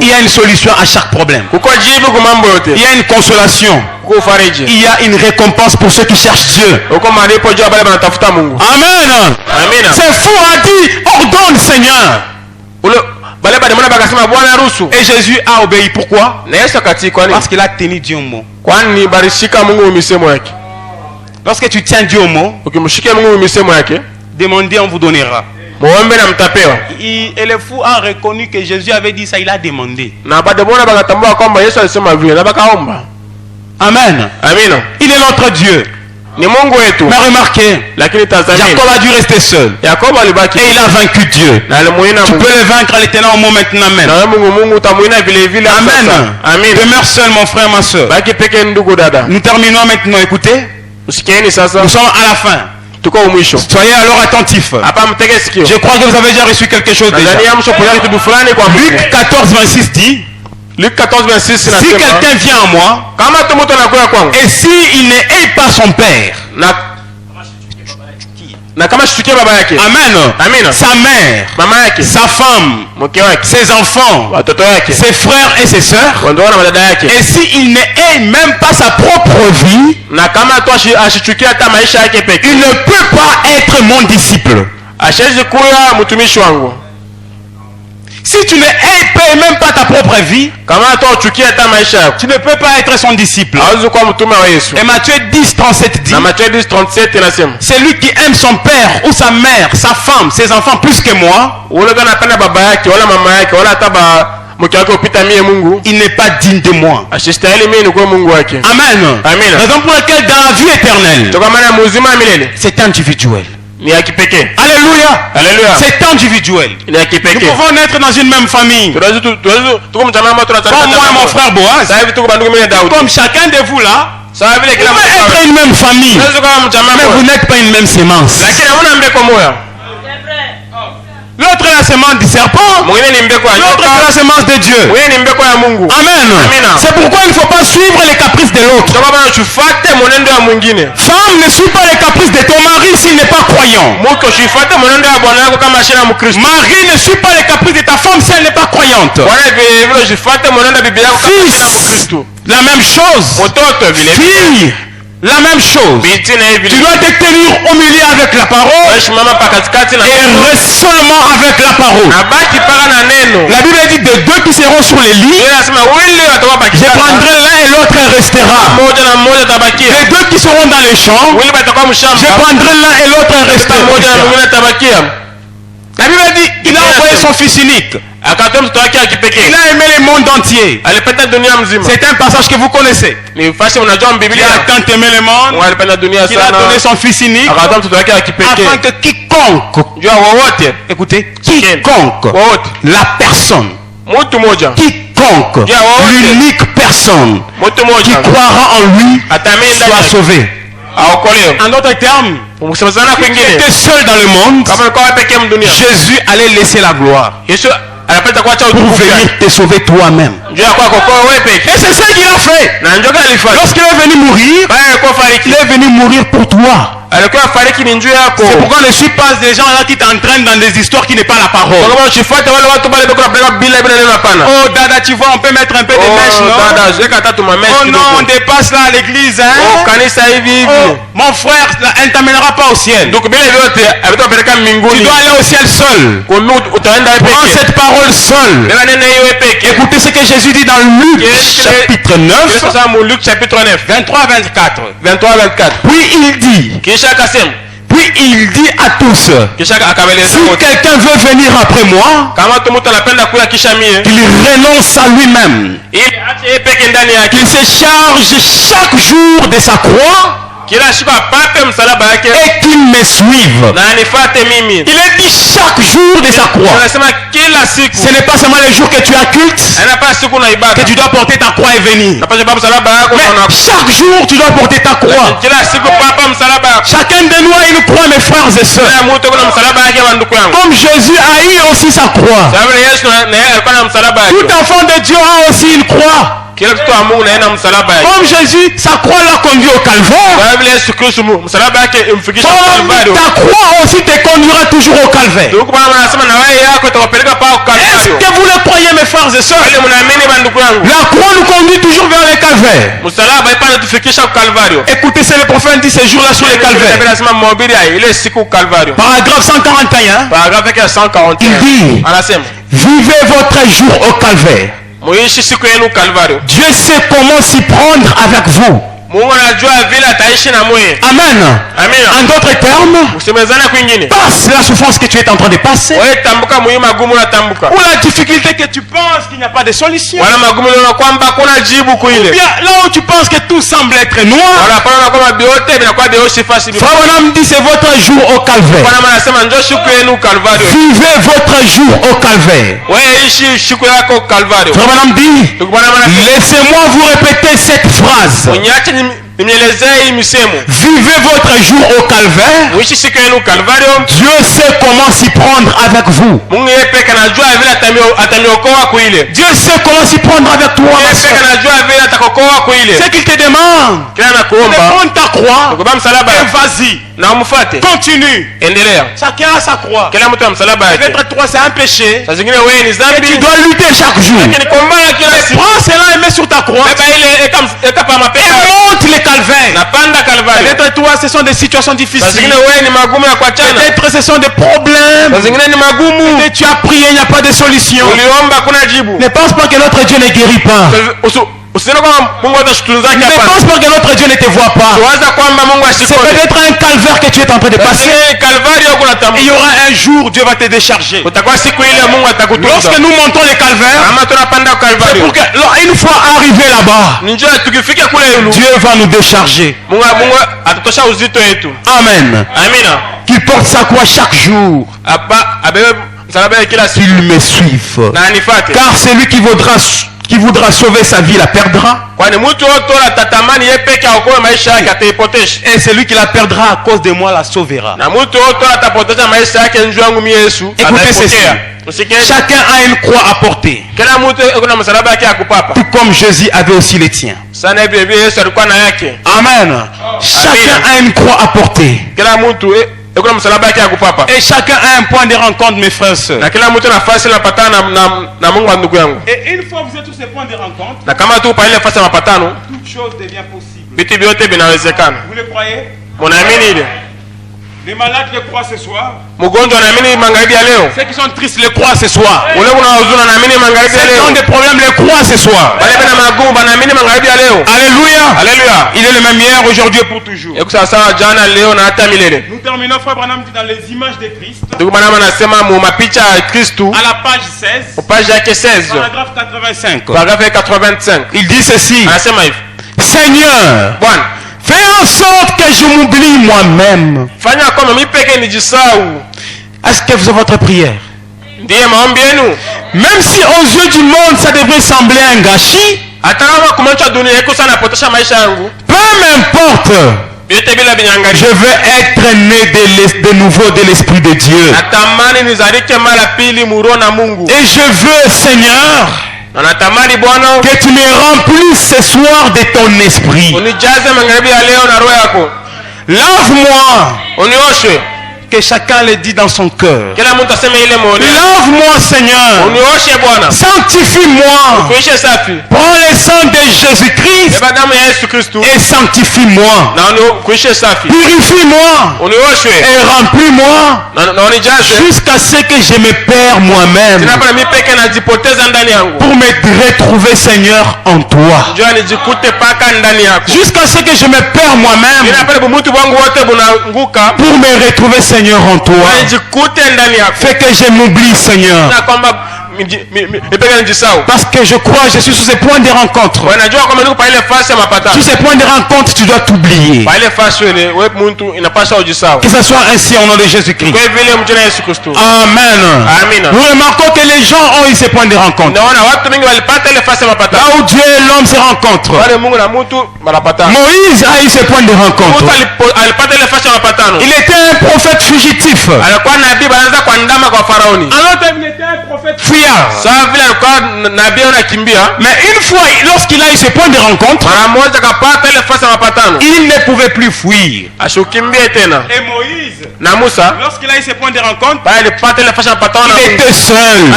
y a une solution à chaque problème. Il y a une consolation. Il y a une récompense pour ceux qui cherchent Dieu. Amen. C'est fou, a dit ordonne Seigneur. Et Jésus a obéi. Pourquoi? Parce qu'il a tenu Dieu au mot. Lorsque tu tiens Dieu au mot, demandez, on vous donnera. Et le fou a reconnu que Jésus avait dit ça, il a demandé. Amen. Il est notre Dieu. Mais remarquez, Jacob a dû rester seul. Et il a vaincu Dieu. Tu peux le vaincre en l'éternel au mot maintenant. Amen. Demeure seul, mon frère, ma soeur. Nous terminons maintenant. Écoutez, nous sommes à la fin. Soyez alors attentifs. Je crois que vous avez déjà reçu quelque chose déjà. Luc 14, 26 dit Luc 14, 26, si quelqu'un vient à moi et s'il n'aime pas son père, Amen. Sa mère, sa femme, ses enfants, ses frères et ses sœurs, et s'il n'aime même pas sa propre vie, il ne peut pas être mon disciple. Si tu ne hais même pas ta propre vie, tu ne peux pas être son disciple. Et Matthieu 10, 37 dit celui qui aime son père ou sa mère, sa femme, ses enfants plus que moi, il n'est pas digne de moi. Amen. Raison pour laquelle dans la vie éternelle, c'est individuel. Alléluia. C'est individuel. Nous pouvons naître dans une même famille. Comme moi et mon frère Boaz. Comme chacun de vous là. Vous pouvez être une même famille. Mais vous n'êtes pas une même sémence. L'autre est la semence du serpent. L'autre est la semence de Dieu. Amen. C'est pourquoi il ne faut pas suivre les caprices de l'autre. Femme, ne suis pas les caprices de ton mari s'il n'est pas croyant. Mari, ne suis pas les caprices de ta femme si elle n'est pas croyante. Fils, la même chose. Fille, la même chose. Tu dois te tenir au milieu avec la parole et reste seulement avec la parole. La Bible dit de deux qui seront sur les lits, je prendrai l'un et l'autre restera. Les deux qui seront dans les champs, je prendrai l'un et l'autre restera. La Bible dit il a envoyé son fils unique. Il a aimé le monde entier. C'est un passage que vous connaissez. Il a tant aimé le monde qu'il a donné son fils unique afin que quiconque, écoutez, quiconque, la personne, quiconque, l'unique personne qui croira en lui soit sauvé. En d'autres termes, il était seul dans le monde. Jésus allait laisser la gloire pour venir te sauver toi-même. Et c'est ça qu'il a fait. Lorsqu'il est venu mourir, il est venu mourir pour toi. C'est pourquoi ne suis pas des gens là qui t'entraînent dans des histoires qui n'est pas la parole. Oh dada, tu vois, on peut mettre un peu de mèche, non? Oh non, on dépasse là à l'église, hein? Oh, mon frère, elle ne t'amènera pas au ciel. Tu dois aller au ciel seul. Prends cette parole seule. Écoutez ce que Jésus dit dans Luc chapitre 9, 23-24. Puis il dit, à tous, si quelqu'un veut venir après moi, qu'il renonce à lui-même, qu'il se charge chaque jour de sa croix et qu'il me suive. Il est dit chaque jour de sa croix. Ce n'est pas seulement les jours que tu as culte que tu dois porter ta croix et venir. Mais chaque jour tu dois porter ta croix. Chacun de nous a une croix, mes frères et sœurs. Comme Jésus a eu aussi sa croix. Tout enfant de Dieu a aussi une croix. Comme Jésus, sa croix l'a conduit au calvaire. Ta croix aussi te conduira toujours au calvaire. Est-ce que vous le croyez, mes frères et sœurs? La croix nous conduit toujours vers le calvaire. Écoutez, c'est le prophète dit ces jours-là sur le calvaire. Paragraphe 141. Il dit, vivez votre jour au calvaire. Dieu sait comment s'y prendre avec vous. Amen. En d'autres termes, passe la souffrance que tu es en train de passer, ou la difficulté que tu penses qu'il n'y a pas de solution, ou bien là où tu penses que tout semble être noir. Frère Branham dit c'est votre jour au calvaire. Vivez votre jour au calvaire. Frère Branham dit, laissez-moi vous répéter cette phrase. Vivez votre jour au calvaire. Dieu sait comment s'y prendre avec vous. Dieu sait comment s'y prendre avec toi. C'est qu'il te demande de prendre ta croix et vas-y. Continue. Chacun a sa croix. Peut-être toi c'est un péché et tu dois lutter chaque jour. Prends cela et mets sur ta croix et monte les calvaires. Peut-être toi ce sont des situations difficiles. Peut-être ce sont des problèmes. Peut-être tu as prié, il n'y a pas de solution. Ne pense pas que notre Dieu ne guérit pas. Ne pense pas que notre Dieu ne te voit pas. C'est peut-être un calvaire que tu es en train de passer. Il y aura un jour Dieu va te décharger. Lorsque nous montons les calvaires, c'est pour que une fois arrivé là-bas, Dieu va nous décharger. Amen. Qu'il porte sa croix chaque jour, qu'il me suive. Car celui qui voudra sauver sa vie la perdra. Et celui qui la perdra à cause de moi la sauvera. Écoutez ceci. Chacun a une croix à porter. Tout comme Jésus avait aussi les tiens. Amen. Chacun a une croix à porter. Et chacun a un point de rencontre, mes frères et sœurs. Et une fois vous êtes tous ces points de rencontre, toute chose devient possible. Vous le croyez? Les malades le croient ce soir. Ceux qui sont tristes le croient ce soir. Ceux qui ont des problèmes le croient ce soir. Alléluia. Alléluia. Il est le même hier, aujourd'hui et pour toujours. Nous terminons, frère Branham, dans les images de Christ. À la page 16. Paragraphe 85. Il dit ceci. Seigneur, fais en sorte que je m'oublie moi-même. Est-ce que vous avez votre prière? Même si aux yeux du monde ça devrait sembler un gâchis, peu m'importe, je veux être né de nouveau de l'Esprit de Dieu. Et je veux, Seigneur, que tu me remplisses ce soir de ton esprit. Lave-moi. Que chacun le dit dans son cœur. Lave-moi, Seigneur. Sanctifie-moi. Prends le sang de Jésus-Christ et sanctifie-moi. Purifie-moi et remplis-moi jusqu'à ce que je me perds moi-même pour me retrouver, Seigneur, en toi. Jusqu'à ce que je me perds moi-même pour me retrouver, Seigneur, en toi. Fais que je m'oublie, Seigneur. Parce que je crois que je suis sur ce point de rencontre. Sur ce point de rencontre, tu dois t'oublier. Que ce soit ainsi au nom de Jésus-Christ. Amen. Nous remarquons que les gens ont eu ce point de rencontre. Là où Dieu et l'homme se rencontrent. Moïse a eu ce point de rencontre. Il était un prophète fugitif. Alors qu'il était un prophète fuyard. Mais une fois, lorsqu'il a eu ce point de rencontre, il ne pouvait plus fuir. Et Moïse, lorsqu'il a eu ce point de rencontre, il était seul.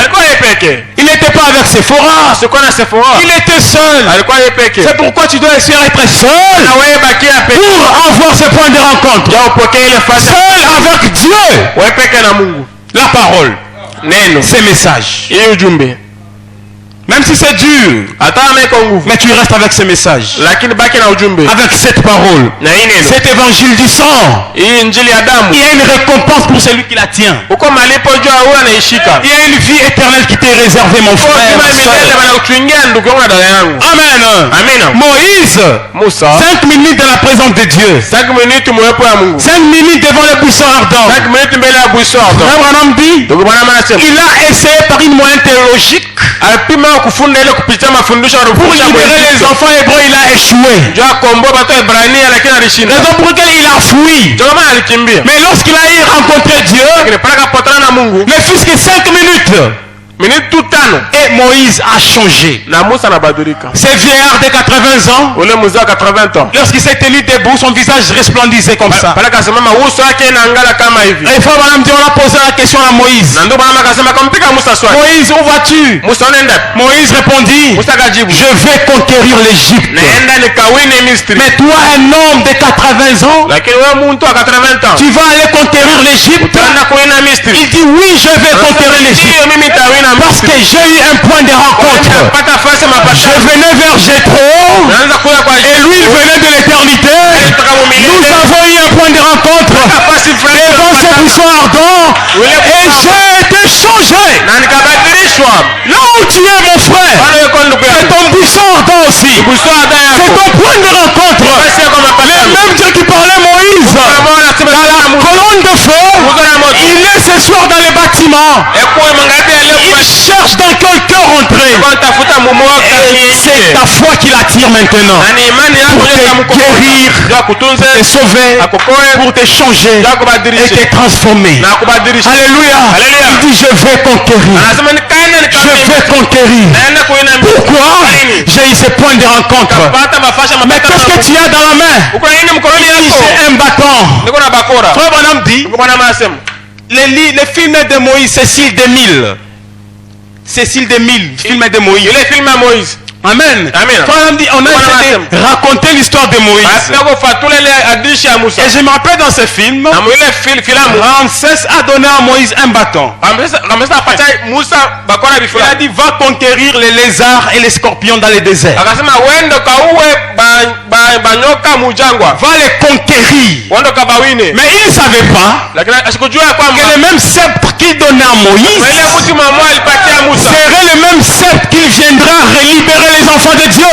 Il n'était pas avec Séphora. Il était seul. C'est pourquoi tu dois essayer d'être seul pour avoir ce point de rencontre. Seul avec Dieu. La parole. Ces messages. Même si c'est dur, mais tu restes avec ce message, avec cette parole, cet évangile du sang. Il y a une récompense pour celui qui la tient. Il y a une vie éternelle qui t'est réservée, mon frère, ma soeur. Amen. Moïse, 5 minutes dans la présence de Dieu, 5 minutes devant le buisson ardent. Abraham dit, il a essayé par une moyenne théologique pour libérer les enfants hébreux. Il a échoué. Raison pour laquelle il a fui. Mais lorsqu'il a rencontré Dieu, ne fût-ce que 5 minutes, et Moïse a changé. Ce vieillard de 80 ans, lorsqu'il s'est tenu debout, son visage resplendissait comme ça. Et Fabien dit, on a posé la question à Moïse. Moïse, où vas-tu? Moïse répondit, je vais conquérir l'Égypte. Mais toi, un homme de 80 ans, tu vas aller conquérir l'Égypte? Il dit, oui, je vais conquérir l'Égypte. Parce que j'ai eu un point de rencontre. Je venais vers Jétro et lui il venait de l'éternité. Nous avons eu un point de rencontre devant ce buisson ardent et j'ai été changé. Là où tu es, mon frère, c'est ton buisson ardent aussi. C'est ton point de rencontre. Le même Dieu qui parlait Moïse dans la colonne de feu, il est ce soir dans les bâtiments. Il cherche dans quel cœur entrer. C'est ta foi qui l'attire maintenant. Pour te guérir, te sauver, pour te changer et te transformer. Alléluia. Il dit je vais conquérir. Je vais conquérir. Pourquoi? J'ai eu ce point de rencontre. Mais qu'est-ce que tu as dans la main? J'ai un bâton. Frère Branham dit, les films de Moïse, Cécile 2000. Cécile 2000, film de Moïse. Amen. On a essayé de raconter l'histoire de Moïse. Et je me rappelle dans ce film, Ramsès a donné à Moïse un bâton. Il a dit va conquérir les lézards et les scorpions dans les déserts. Va les conquérir. Mais il ne savait pas que le même sceptre qu'il donnait à Moïse serait le même sceptre qu'il viendra libérer les enfants de Dieu.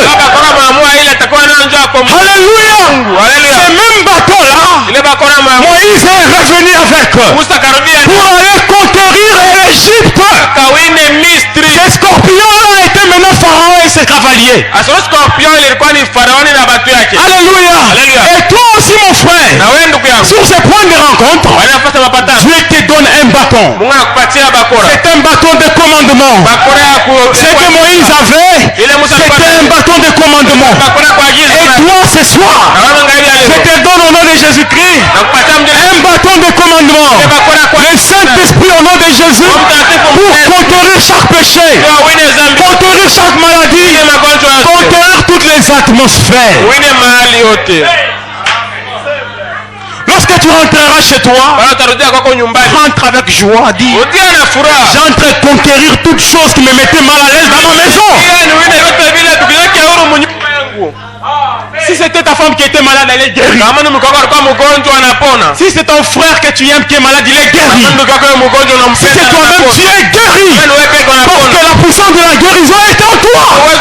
Alléluia. Ce même bateau-là, Moïse est revenu avec pour aller conquérir l'Égypte. Ces scorpions-là étaient maintenant Pharaon et ses cavaliers. Alléluia. Et toi aussi mon frère, sur ce point de rencontre, Dieu te donne un bâton. C'est un bâton de commandement. Ce que Moïse avait, c'était un bâton de commandement. Et toi ce soir, je te donne au nom de Jésus-Christ un bâton de commandement. Le Saint-Esprit au nom de Jésus pour conquérir chaque péché, conquérir chaque maladie, conquérir toutes les atmosphères. Lorsque tu rentreras chez toi, rentre avec joie, dis j'entre conquérir toutes choses qui me mettaient mal à l'aise dans ma maison. Si c'était ta femme qui était malade, elle est guérie. Si c'est ton frère que tu aimes qui est malade, il est guéri. Si c'est toi-même, tu es guéri. Parce que la puissance de la guérison est en toi. Le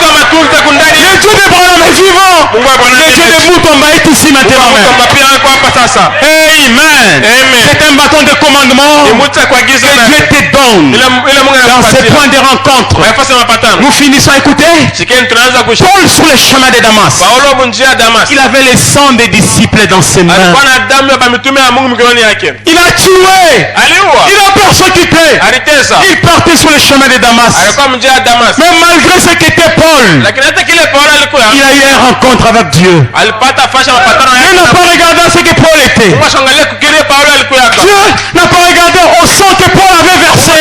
Dieu d'Abraham est vivant. Le Dieu de Moutomba est ici maintenant. Amen. C'est un bâton de commandement que Dieu te donne dans ce point de rencontre. Nous finissons à écouter Paul sur le chemin de Damas. Il avait le sang des disciples dans ses mains. Il a tué. Il a persécuté. Il partait sur le chemin de Damas. Mais malgré ce qu'était Paul, il a eu une rencontre avec Dieu. Il n'a pas regardé ce que Paul était. Dieu n'a pas regardé au sang que Paul avait versé.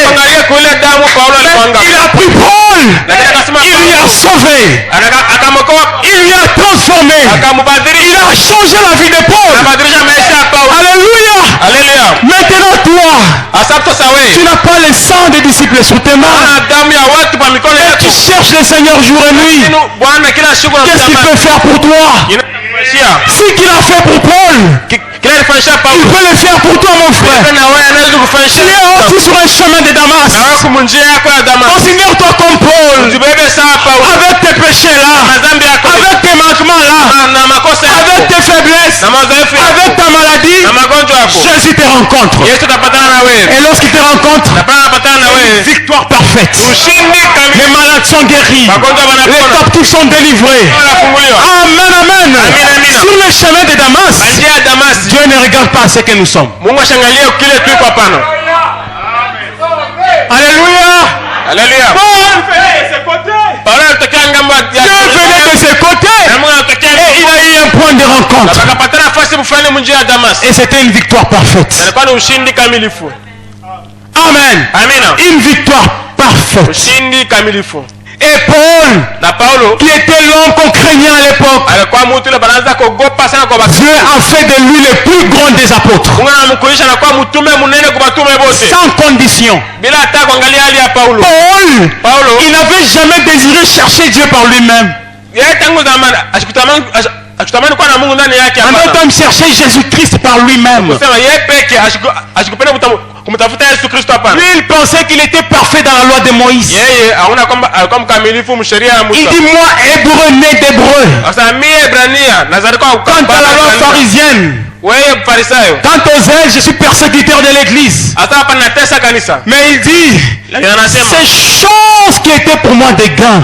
Il a pris Paul. Il lui a sauvé. Il lui a transformé. Il a changé la vie de Paul. Alléluia. Maintenant toi, tu n'as pas le sang des disciples sous tes mains. Et tu cherches le Seigneur jour et nuit. Qu'est-ce qu'il peut faire pour toi? Ce qu'il a fait pour Paul, il peut le faire pour toi mon frère. Tu es aussi sur un chemin de Damas. Considère-toi comme Paul. Avec tes péchés là, avec tes manquements là, avec tes faiblesses, avec ta maladie, Jésus te rencontre. Et lorsqu'il te rencontre, une victoire parfaite. Les malades sont guéris. Les captifs sont délivrés. Amen, amen. Sur le chemin de Damas, Dieu ne regarde pas ce que nous sommes. Alléluia. Alléluia. Dieu venait de ses côtés et il a eu un point de rencontre. Et c'était une victoire parfaite. Amen. Une victoire parfaite. Et Paul, qui était l'homme qu'on craignait à l'époque, Dieu a fait de lui le plus grand des apôtres. Sans condition. Paul, il n'avait jamais désiré chercher Dieu par lui-même. En même temps, chercher Jésus-Christ par lui-même. Lui, il pensait qu'il était parfait dans la loi de Moïse. Il dit moi, hébreu né d'hébreu. Quant à la loi pharisienne, quant aux ailes, je suis persécuteur de l'église. Mais il dit ces choses qui étaient pour moi des gains,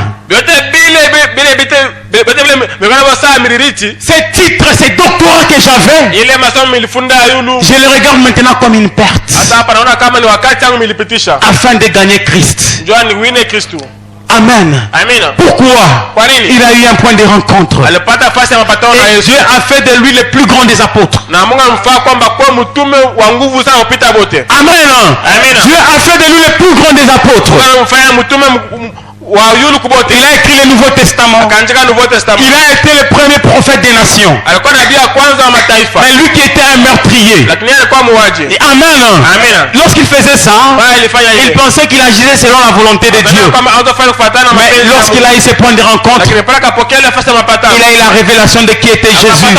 ces titres, ces doctorats que j'avais, je les regarde maintenant comme une perte afin de gagner Christ. Amen. Pourquoi? Il a eu un point de rencontre. Et Dieu a fait de lui le plus grand des apôtres. Amen. Dieu a fait de lui le plus grand des apôtres. Il a écrit le Nouveau Testament. Il a été le premier prophète des nations. Mais lui qui était un meurtrier. Et amen. Lorsqu'il faisait ça, il pensait qu'il agissait selon la volonté de Dieu. Mais lorsqu'il a eu ses points de rencontre, il a eu la révélation de qui était Jésus.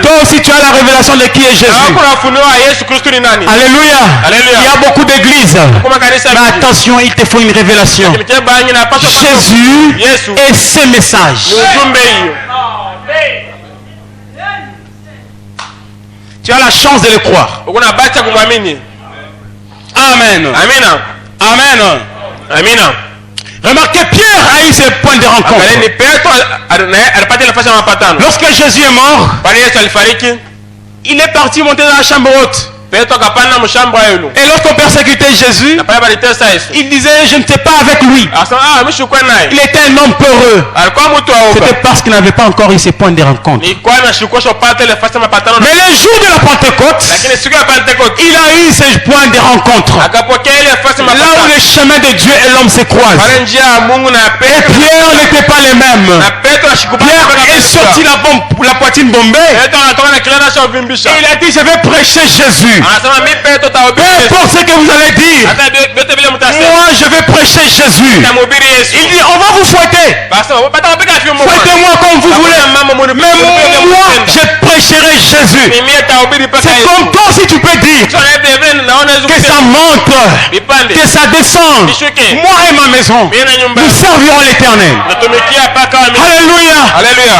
Toi aussi tu as la révélation de qui est Jésus. Alléluia. Il y a beaucoup d'églises. Mais attention, il te faut une révélation. Jésus et ses messages. Tu as la chance de le croire. Amen. Amen. Remarquez, Pierre a eu ses points de rencontre. Lorsque Jésus est mort, il est parti monter dans la chambre haute. Et lorsqu'on persécutait Jésus, il disait je ne sais pas avec lui. Il était un homme peureux. C'était parce qu'il n'avait pas encore eu ses points de rencontre. Mais le jour de la Pentecôte, il a eu ses points de rencontre. Là où le chemin de Dieu et l'homme se croisent. Et Pierre n'était pas les mêmes. Pierre est sorti la poitrine bombée. Et il a dit je vais prêcher Jésus. Peu importe ce que vous allez dire, moi je vais prêcher Jésus. Il dit on va vous fouetter. Fouettez-moi comme vous voulez. Mais moi je prêcherai Jésus. C'est comme toi si tu peux dire que ça monte, que ça descend. Moi et ma maison, nous servirons l'Éternel. Alléluia.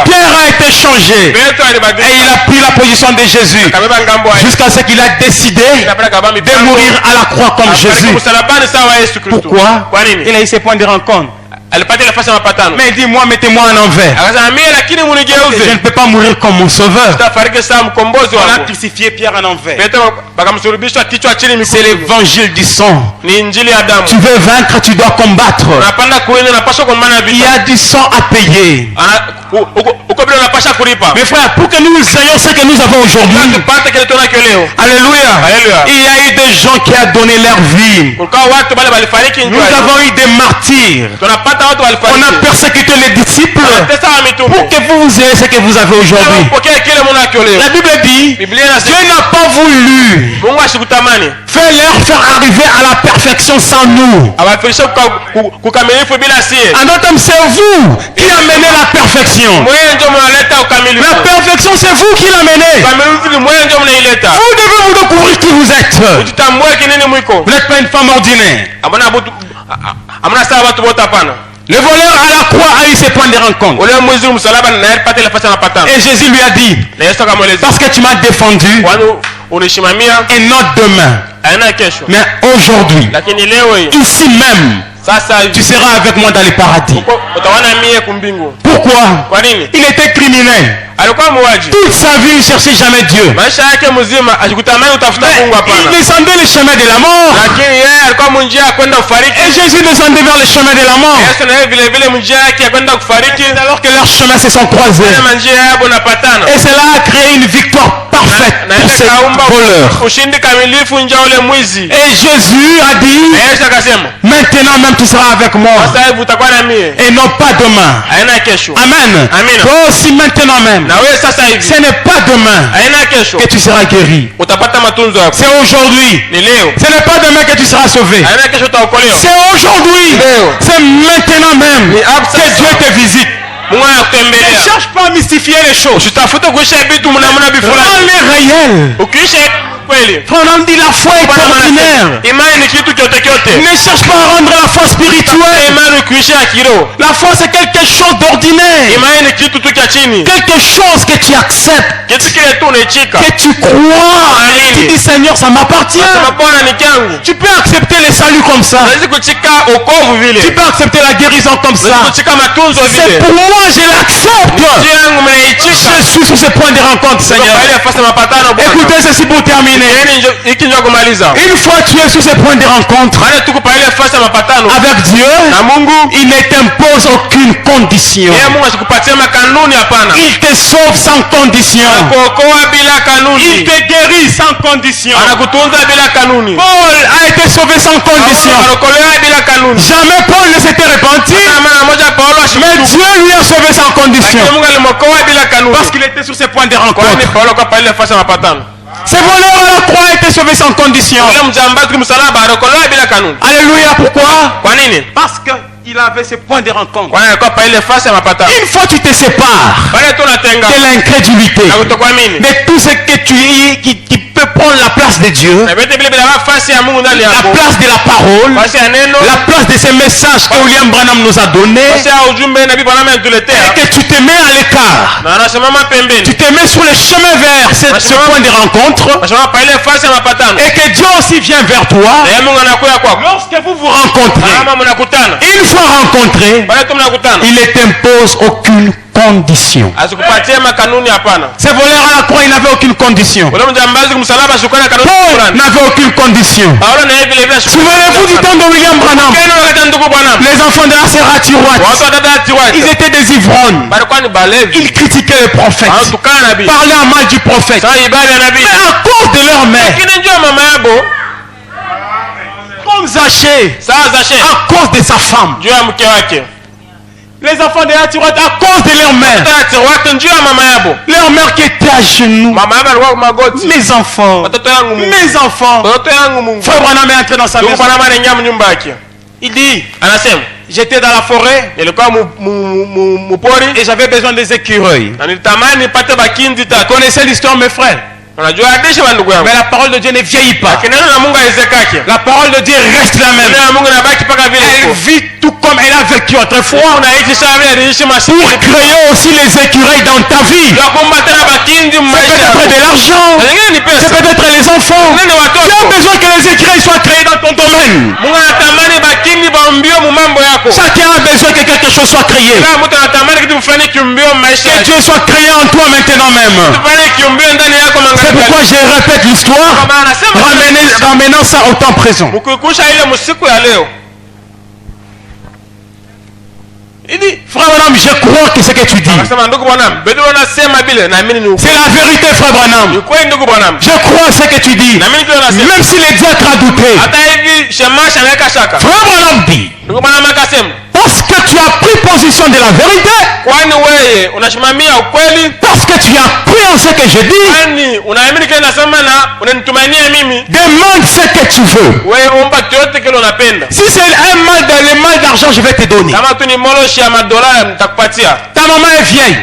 Pierre a été changé et il a pris la position de Jésus jusqu'à ce qu'il a décidé de mourir à la croix comme Jésus. Pourquoi? Il a eu ses points de rencontre. Mais il dit moi mettez-moi en envers. Je ne peux pas mourir comme mon sauveur. On a crucifié Pierre en envers. C'est l'évangile du sang. Tu veux vaincre, tu dois combattre. Il y a du sang à payer. Mes frères, pour que nous ayons ce que nous avons aujourd'hui, alléluia, il y a eu des gens qui ont donné leur vie. Nous avons eu des martyrs. On a persécuté les disciples pour que vous ayez ce que vous avez aujourd'hui. La Bible dit, Dieu n'a pas voulu faire arriver à la perfection sans nous. En d'autres termes, c'est vous qui amenez la perfection. La perfection, c'est vous qui l'amenez. Vous devez vous découvrir qui vous êtes. Vous n'êtes pas une femme ordinaire. Le voleur à la croix a eu ses points de rencontre. Et Jésus lui a dit, parce que tu m'as défendu, et not demain, mais aujourd'hui, ici même, tu seras avec moi dans les paradis. Pourquoi? Il était criminel. Toute sa vie, il ne cherchait jamais Dieu. Il descendait le chemin de la mort. Et Jésus descendait vers le chemin de la mort. Alors que leurs chemins se sont croisés. Et cela a créé une victoire parfaite pour ces voleurs. Et Jésus a dit, maintenant même tu seras avec moi. Et non pas demain. Amen. Toi aussi maintenant même. Ce n'est pas demain que tu seras guéri. C'est aujourd'hui. Ce n'est pas demain que tu seras sauvé. C'est aujourd'hui. C'est maintenant même que Dieu te visite. Ne cherche pas à mystifier les choses. Rends-les réels. On dit la foi est ordinaire. Ne cherche pas à rendre la foi spirituelle. La foi c'est quelque chose d'ordinaire. Quelque chose que tu acceptes. Que tu crois. Tu dis Seigneur ça m'appartient. Tu peux accepter le salut comme ça. Tu peux accepter la guérison comme ça. C'est pour moi je l'accepte. Je suis sur ce point de rencontre Seigneur. Écoutez ceci pour terminer. Une fois tu es sur ce point de rencontre avec Dieu, il ne t'impose aucune condition. Il te sauve sans condition. Il te guérit sans condition. Paul a été sauvé sans condition. Jamais Paul ne s'était repenti. Mais Dieu lui a sauvé sans condition. Parce qu'il était sur ses points de rencontre. Ces voleurs à la croix étaient sauvés sans condition. Alléluia, pourquoi? Parce qu'il avait ses points de rencontre. Une fois tu te sépares de l'incrédulité, de tout ce que qui peut prendre la place de Dieu, la place de la parole, la place de ces messages que William Branham nous a donnés, et que tu te mets à l'écart, tu te mets sur le chemin vers ce point de rencontre, et que Dieu aussi vient vers toi. Lorsque vous vous rencontrez, une fois rencontré, il ne t'impose aucune condition. Ces voleurs à la croix, ils n'avaient aucune condition. Paul n'avait aucune condition. Souvenez-vous du temps de William Branham. Les enfants de la sœur Tiroat, ils étaient des ivrognes. Ils critiquaient les prophètes, parlaient en mal du prophète. Mais à cause de leur mère, comme Zachée, à cause de sa femme, les enfants de la Tiroat, à cause de leur mère, leur mère qui était à genoux, mes enfants, Frère Branham est entré dans sa maison. Il dit, j'étais dans la forêt et j'avais besoin des écureuils. Vous connaissez l'histoire, mes frères? Mais la parole de Dieu ne vieillit pas. La parole de Dieu reste la même. Elle vit tout comme elle a vécu autrefois. Pour créer aussi les écureuils dans ta vie. C'est peut-être de l'argent. C'est peut-être les enfants. Tu as besoin que les écureuils soient créés dans ton domaine. Chacun a besoin que quelque chose soit créé. Que Dieu soit créé en toi maintenant même. C'est pourquoi je répète l'histoire, ramenant ça au temps présent. Il dit, Frère Branham, je crois que ce que tu dis, c'est la vérité, Frère Branham. Je crois ce que tu dis, même si les diacres a douté. Frère Branham dit, parce que tu as pris position de la vérité, parce que tu as cru en ce que je dis, demande ce que tu veux. Si c'est un mal d'argent, je vais te donner. Ta maman est vieille.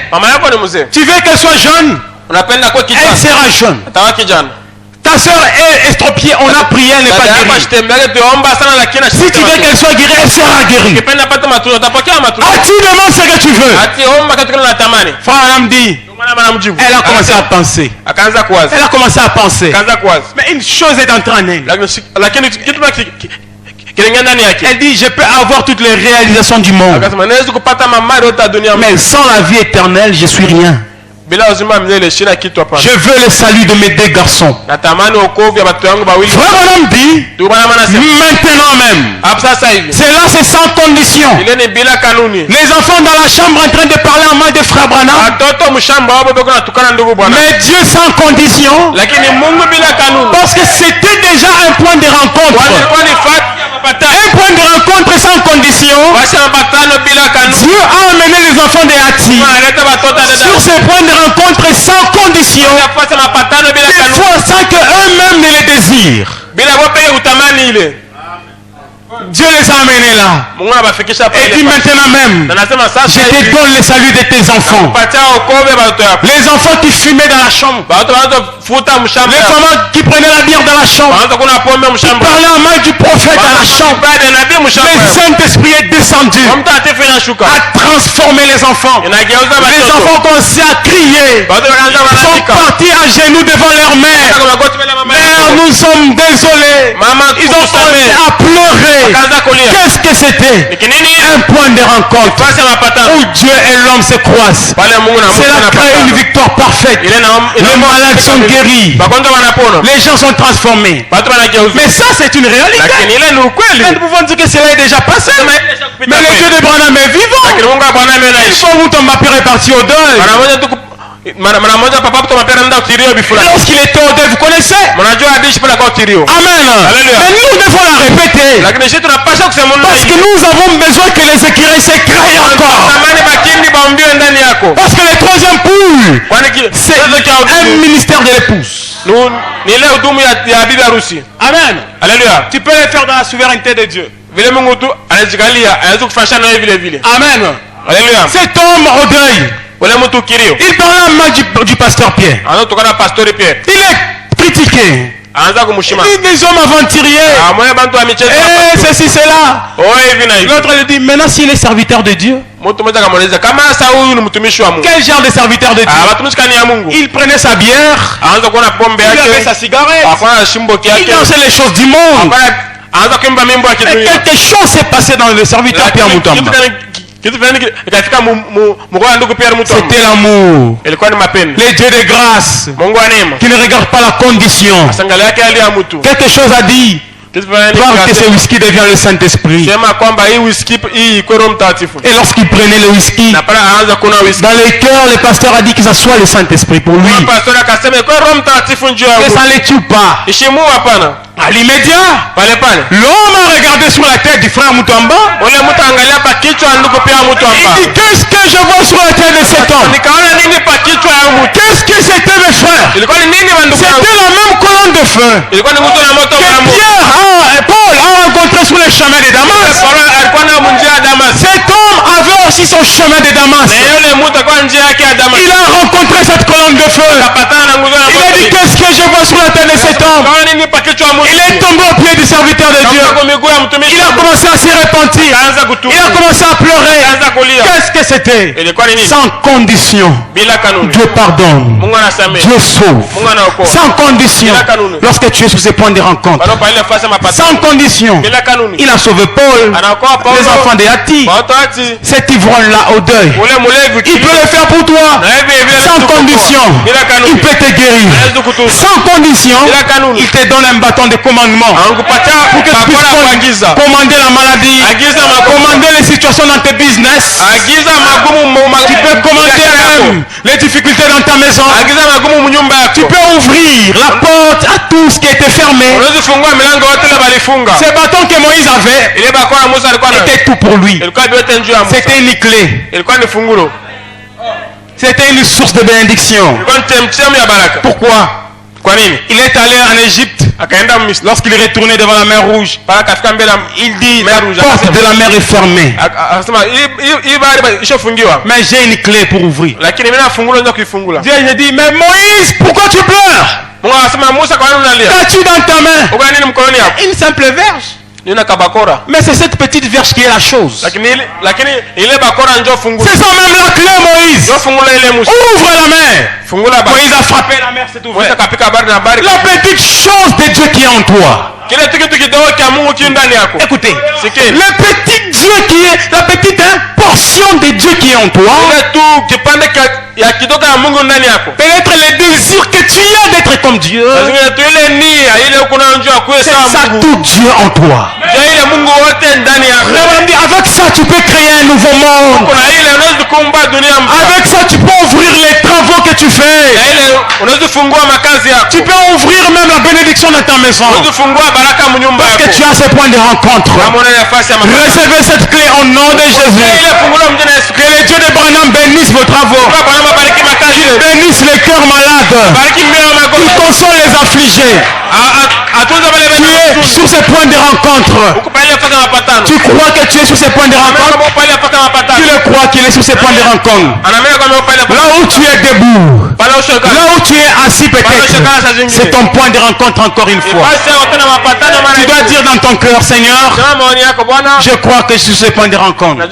Tu veux qu'elle soit jeune, elle sera jeune. Ta soeur est estropiée, on a prié, elle n'est pas guérie. Si tu veux qu'elle soit guérie, elle sera guérie. Ah, tu demandes ce que tu veux. Frère Adam dit, elle a commencé à penser. Elle a commencé à penser. Mais une chose est en train d'elle. Elle dit, je peux avoir toutes les réalisations du monde, mais sans la vie éternelle, je suis rien. Je veux le salut de mes deux garçons. Frère Branham dit, maintenant même, cela c'est sans condition. Les enfants dans la chambre en train de parler en mal de Frère Branham, mais Dieu sans condition, parce que c'était déjà un point de rencontre. Un point de rencontre sans condition. Dieu a amené les enfants de Hati sur ce point de rencontre sans condition, des fois sans qu'eux-mêmes ne les désirent. Dieu les a amenés là. Et dit maintenant même, je te donne le salut de tes enfants. Les enfants qui fumaient dans la chambre, les femmes qui prenaient la bière dans la chambre, qui parlaient en mal du prophète dans la chambre. Le Saint-Esprit est descendu, a transformé les enfants. Les enfants ont commencé à crier, sont partis à genoux devant leur mère. Mère, nous sommes désolés. Ils ont commencé à pleurer. Qu'est-ce que c'était? Un point de rencontre où Dieu et l'homme se croisent. Cela crée une victoire parfaite. Les malades sont guéris. Les gens sont transformés. Mais ça c'est une réalité. Nous pouvons dire que cela est déjà passé. Mais le Dieu de Branham est vivant. Il faut vous tomber réparti au deuil. Lorsqu'il était au deuil, vous connaissez? Amen. Mais nous devons la répéter. s'écraser. Parce que nous avons besoin que les écureuils s'écraillent encore. Parce que le troisième poule, c'est un ministère de l'épouse. Amen. Alléluia. Tu peux les faire dans la souveraineté de Dieu. Amen. Alléluia. Cet homme au deuil, il parle mal du pasteur Pierre. Il est critiqué. Des hommes aventuriers. Et ceci, c'est là. L'autre lui dit, maintenant s'il est serviteur de Dieu, quel genre de serviteur de Dieu? Il prenait sa bière, il avait sa cigarette, il dansait les choses du monde. Et quelque chose s'est passé dans le serviteur Pierre Mutamba. C'était l'amour, les dieux de grâce qui ne regardent pas la condition. Quelque chose a dit. Voir que ce whisky devient le Saint-Esprit. Et lorsqu'il prenait le whisky, dans le cœur, le pasteur a dit que ça soit le Saint-Esprit pour lui. Que ça ne les tue pas. À l'immédiat, l'homme a regardé sur la tête du frère Mutamba. Il dit, qu'est-ce que je vois sur la tête de cet homme? Qu'est-ce que c'était, mes frères? C'était la même colonne de feu que Pierre et Paul ont rencontré sur le chemin de Damas. Cet homme avait aussi son chemin de Damas. Il a rencontré cette colonne de feu. Il a dit, qu'est-ce que je vois sur la tête de cet homme? Il est tombé au pied du serviteur de Dieu. Il a commencé à se repentir. Il a commencé à pleurer. Qu'est-ce que c'était? Sans condition. Dieu pardonne. Dieu sauve. Sans condition. Lorsque tu es sur ces points de rencontre. Sans condition. Il a sauvé Paul. Les enfants de Hatti. Cet ivrogne-là au deuil. Il peut le faire pour toi. Sans condition. Il peut te guérir. Sans condition. Il te donne un bâton de commandement pour que tu puisses commander la maladie, commander les situations dans tes business. Tu peux commander même les difficultés dans ta maison. Tu peux ouvrir la porte à tout ce qui était fermé. Ce bâton que Moïse avait était tout pour lui. C'était une clé. C'était une source de bénédiction. Pourquoi? Il est allé en Égypte. Lorsqu'il est retourné devant la mer Rouge, il dit, la porte de la mer est fermée. Mais j'ai une clé pour ouvrir. Dieu a dit, mais Moïse, pourquoi tu pleures? Qu'as-tu dans ta main? Une simple verge. Mais c'est cette petite verge qui est la chose. C'est ça même la clé, Moïse. Ouvre la mer. Moïse a frappé la mer, c'est ouvert. La petite chose de Dieu qui est en toi. Écoutez, le petit Dieu qui est, la petite portion de Dieu qui est en toi, peut-être le désir que tu as d'être comme Dieu, c'est ça tout Dieu en toi. Avec ça tu peux créer un nouveau monde. Avec ça tu peux ouvrir les travaux que tu fais. Tu peux ouvrir même la bénédiction dans ta maison. Parce que tu as ce point de rencontre. Recevez cette clé au nom de Jésus. Que les dieux de Branham bénissent vos travaux. Qu'ils bénissent les cœurs malades. Qu'ils consolent les affligés. Tu es sur ces points de rencontre. Tu crois que tu es sur ces points de rencontre? Tu le crois qu'il est sur ces points de rencontre. Là où tu es debout, là où tu es assis peut-être, c'est ton point de rencontre encore une fois. Tu dois dire dans ton cœur, Seigneur, je crois que je suis sur ces points de rencontre.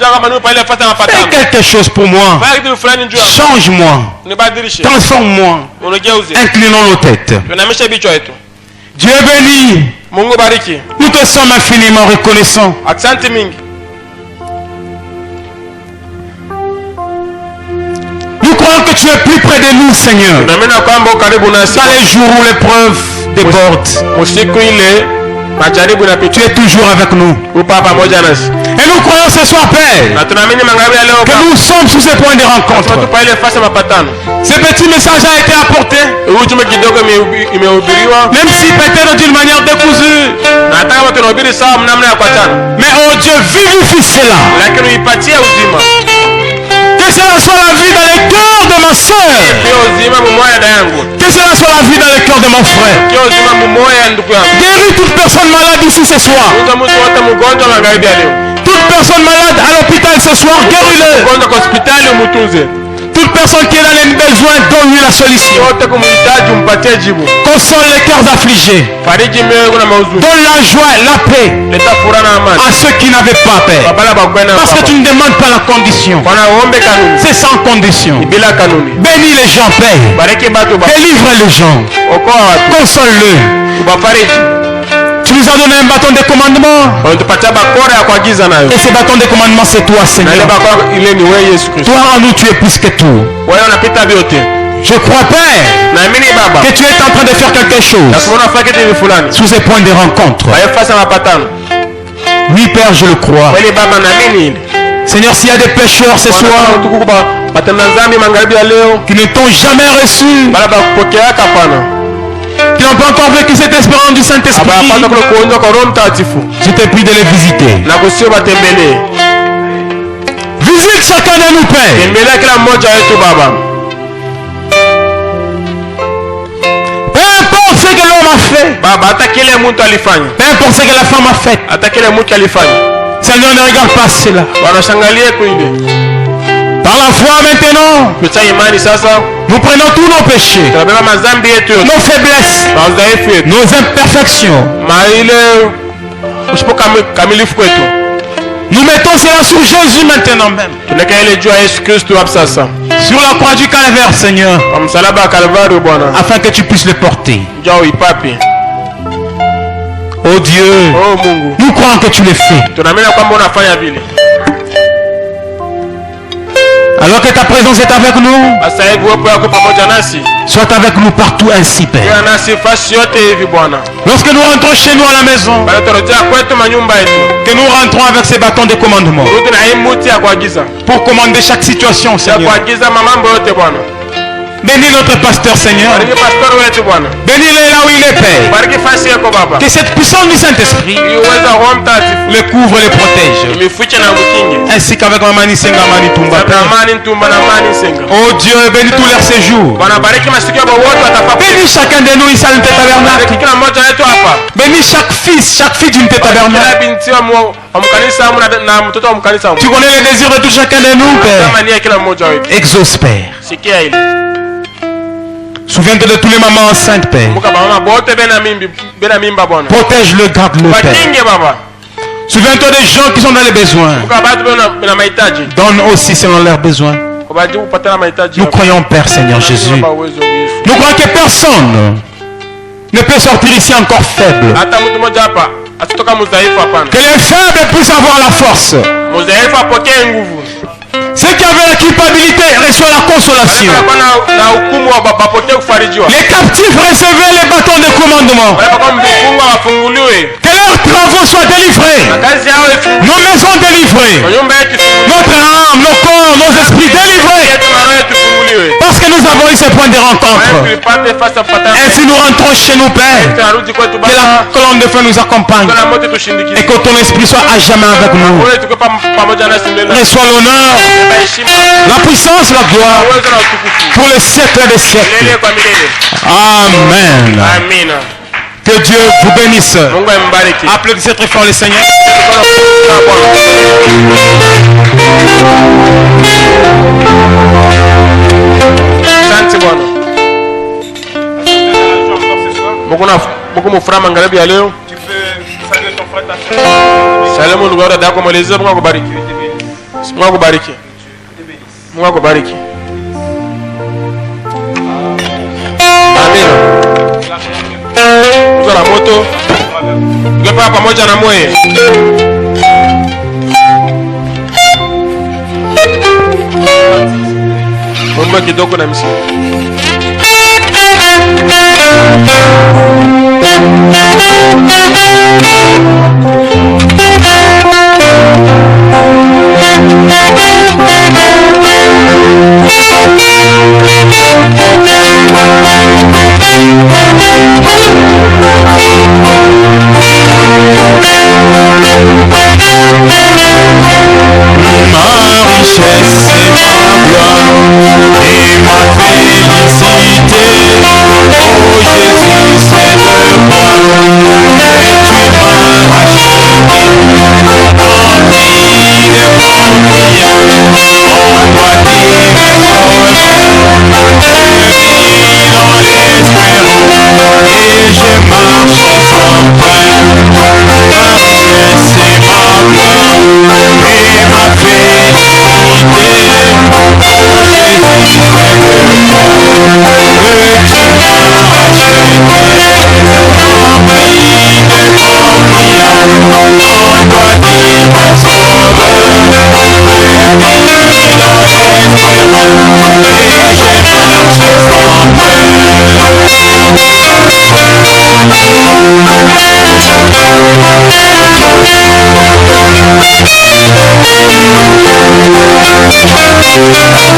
Fais quelque chose pour moi. Change-moi. Transforme-moi. Inclinons nos têtes. Dieu béni. Nous te sommes infiniment reconnaissants. Nous croyons que tu es plus près de nous, Seigneur. Dans les jours où l'épreuve déborde, Tu es toujours avec nous. Et nous croyons ce soir, Père, que nous sommes sous ces points de rencontre. Ce petit message a été apporté. Même si peut-être d'une manière décousue. Mais oh Dieu, vivifie cela. Que cela soit la vie dans le cœur de ma soeur. Que cela soit la vie dans le cœur de mon frère. Guéris toute personne malade ici ce soir. Toute personne malade à l'hôpital ce soir, guéris-le. Toute personne qui est dans les besoins, donne-lui la solution. Console les cœurs affligés. Donne la joie, la paix à ceux qui n'avaient pas paix. Parce que tu ne demandes pas la condition. C'est sans condition. Bénis les gens, Père. Délivre les gens. Console-le. Tu nous as donné un bâton de commandement. Et ce bâton de commandement, c'est toi, Seigneur. Toi en nous, tu es plus que tout. Je crois, Père, que tu es en train de faire quelque chose sous ces points de rencontre. Oui, Père, je le crois. Seigneur, s'il y a des pécheurs ce soir qui ne t'ont jamais reçu, qui n'ont pas encore vécu cette espérance du Saint-Esprit, je te prie de les visiter. Visite chacun de nous, Père. Peu importe ce que l'homme a fait, peu importe ce que la femme a fait, Seigneur, ne regarde pas cela. Par la foi maintenant, nous prenons tous nos péchés, nos faiblesses, nos imperfections. Nous mettons cela sur Jésus maintenant même. Sur la croix du calvaire, Seigneur, afin que tu puisses le porter. Oh Dieu, nous croyons que tu le fais. Alors que ta présence est avec nous, sois avec nous partout ainsi, Père. Lorsque nous rentrons chez nous à la maison, que nous rentrons avec ces bâtons de commandement pour commander chaque situation, Seigneur. Bénis notre pasteur, Seigneur. Bénis-le là où il est, Père. Que cette puissance du Saint-Esprit le couvre et le protège. Ainsi qu'avec Maman Nisenga Manitumba. Oh Dieu, bénis tous leurs séjours. Bénis chacun de nous ici à l'unité tabernacle. Bénis chaque fille d'unité tabernacle. Tu connais les désirs de tout chacun de nous, Père. Exauce, Père. Souviens-toi de tous les mamans enceintes, Père. Protège-le, garde-le, Père. Souviens-toi des gens qui sont dans les besoins. Donne aussi selon leurs besoins. Nous croyons, Père, Seigneur Jésus. Nous croyons que personne ne peut sortir ici encore faible. Que les faibles puissent avoir la force. Ceux qui avaient la culpabilité reçoivent la consolation. Les captifs recevaient les bâtons de commandement. Que leurs travaux soient délivrés. Nos maisons délivrées. Notre âme, nos corps, nos esprits délivrés. Parce que nous avons eu ce point de rencontre. Ainsi nous rentrons chez nous, Père. Que la colonne de feu nous accompagne. Et que ton esprit soit à jamais avec nous. Reçois l'honneur, la puissance, la gloire pour les siècles des siècles. Amen. Que Dieu vous bénisse. Applaudissez très fort le Seigneur. Beaucoup mon frère Mangarabi à l'heure. Tu peux saluer ton frère, ta soeur. Salam au Lugara d'Ako Malaisie, moi go bariki. Moi go bariki. Moi go bariki. Amen. Nous la moto. Je pas pamoja na moyo. Omba kidogo na misi.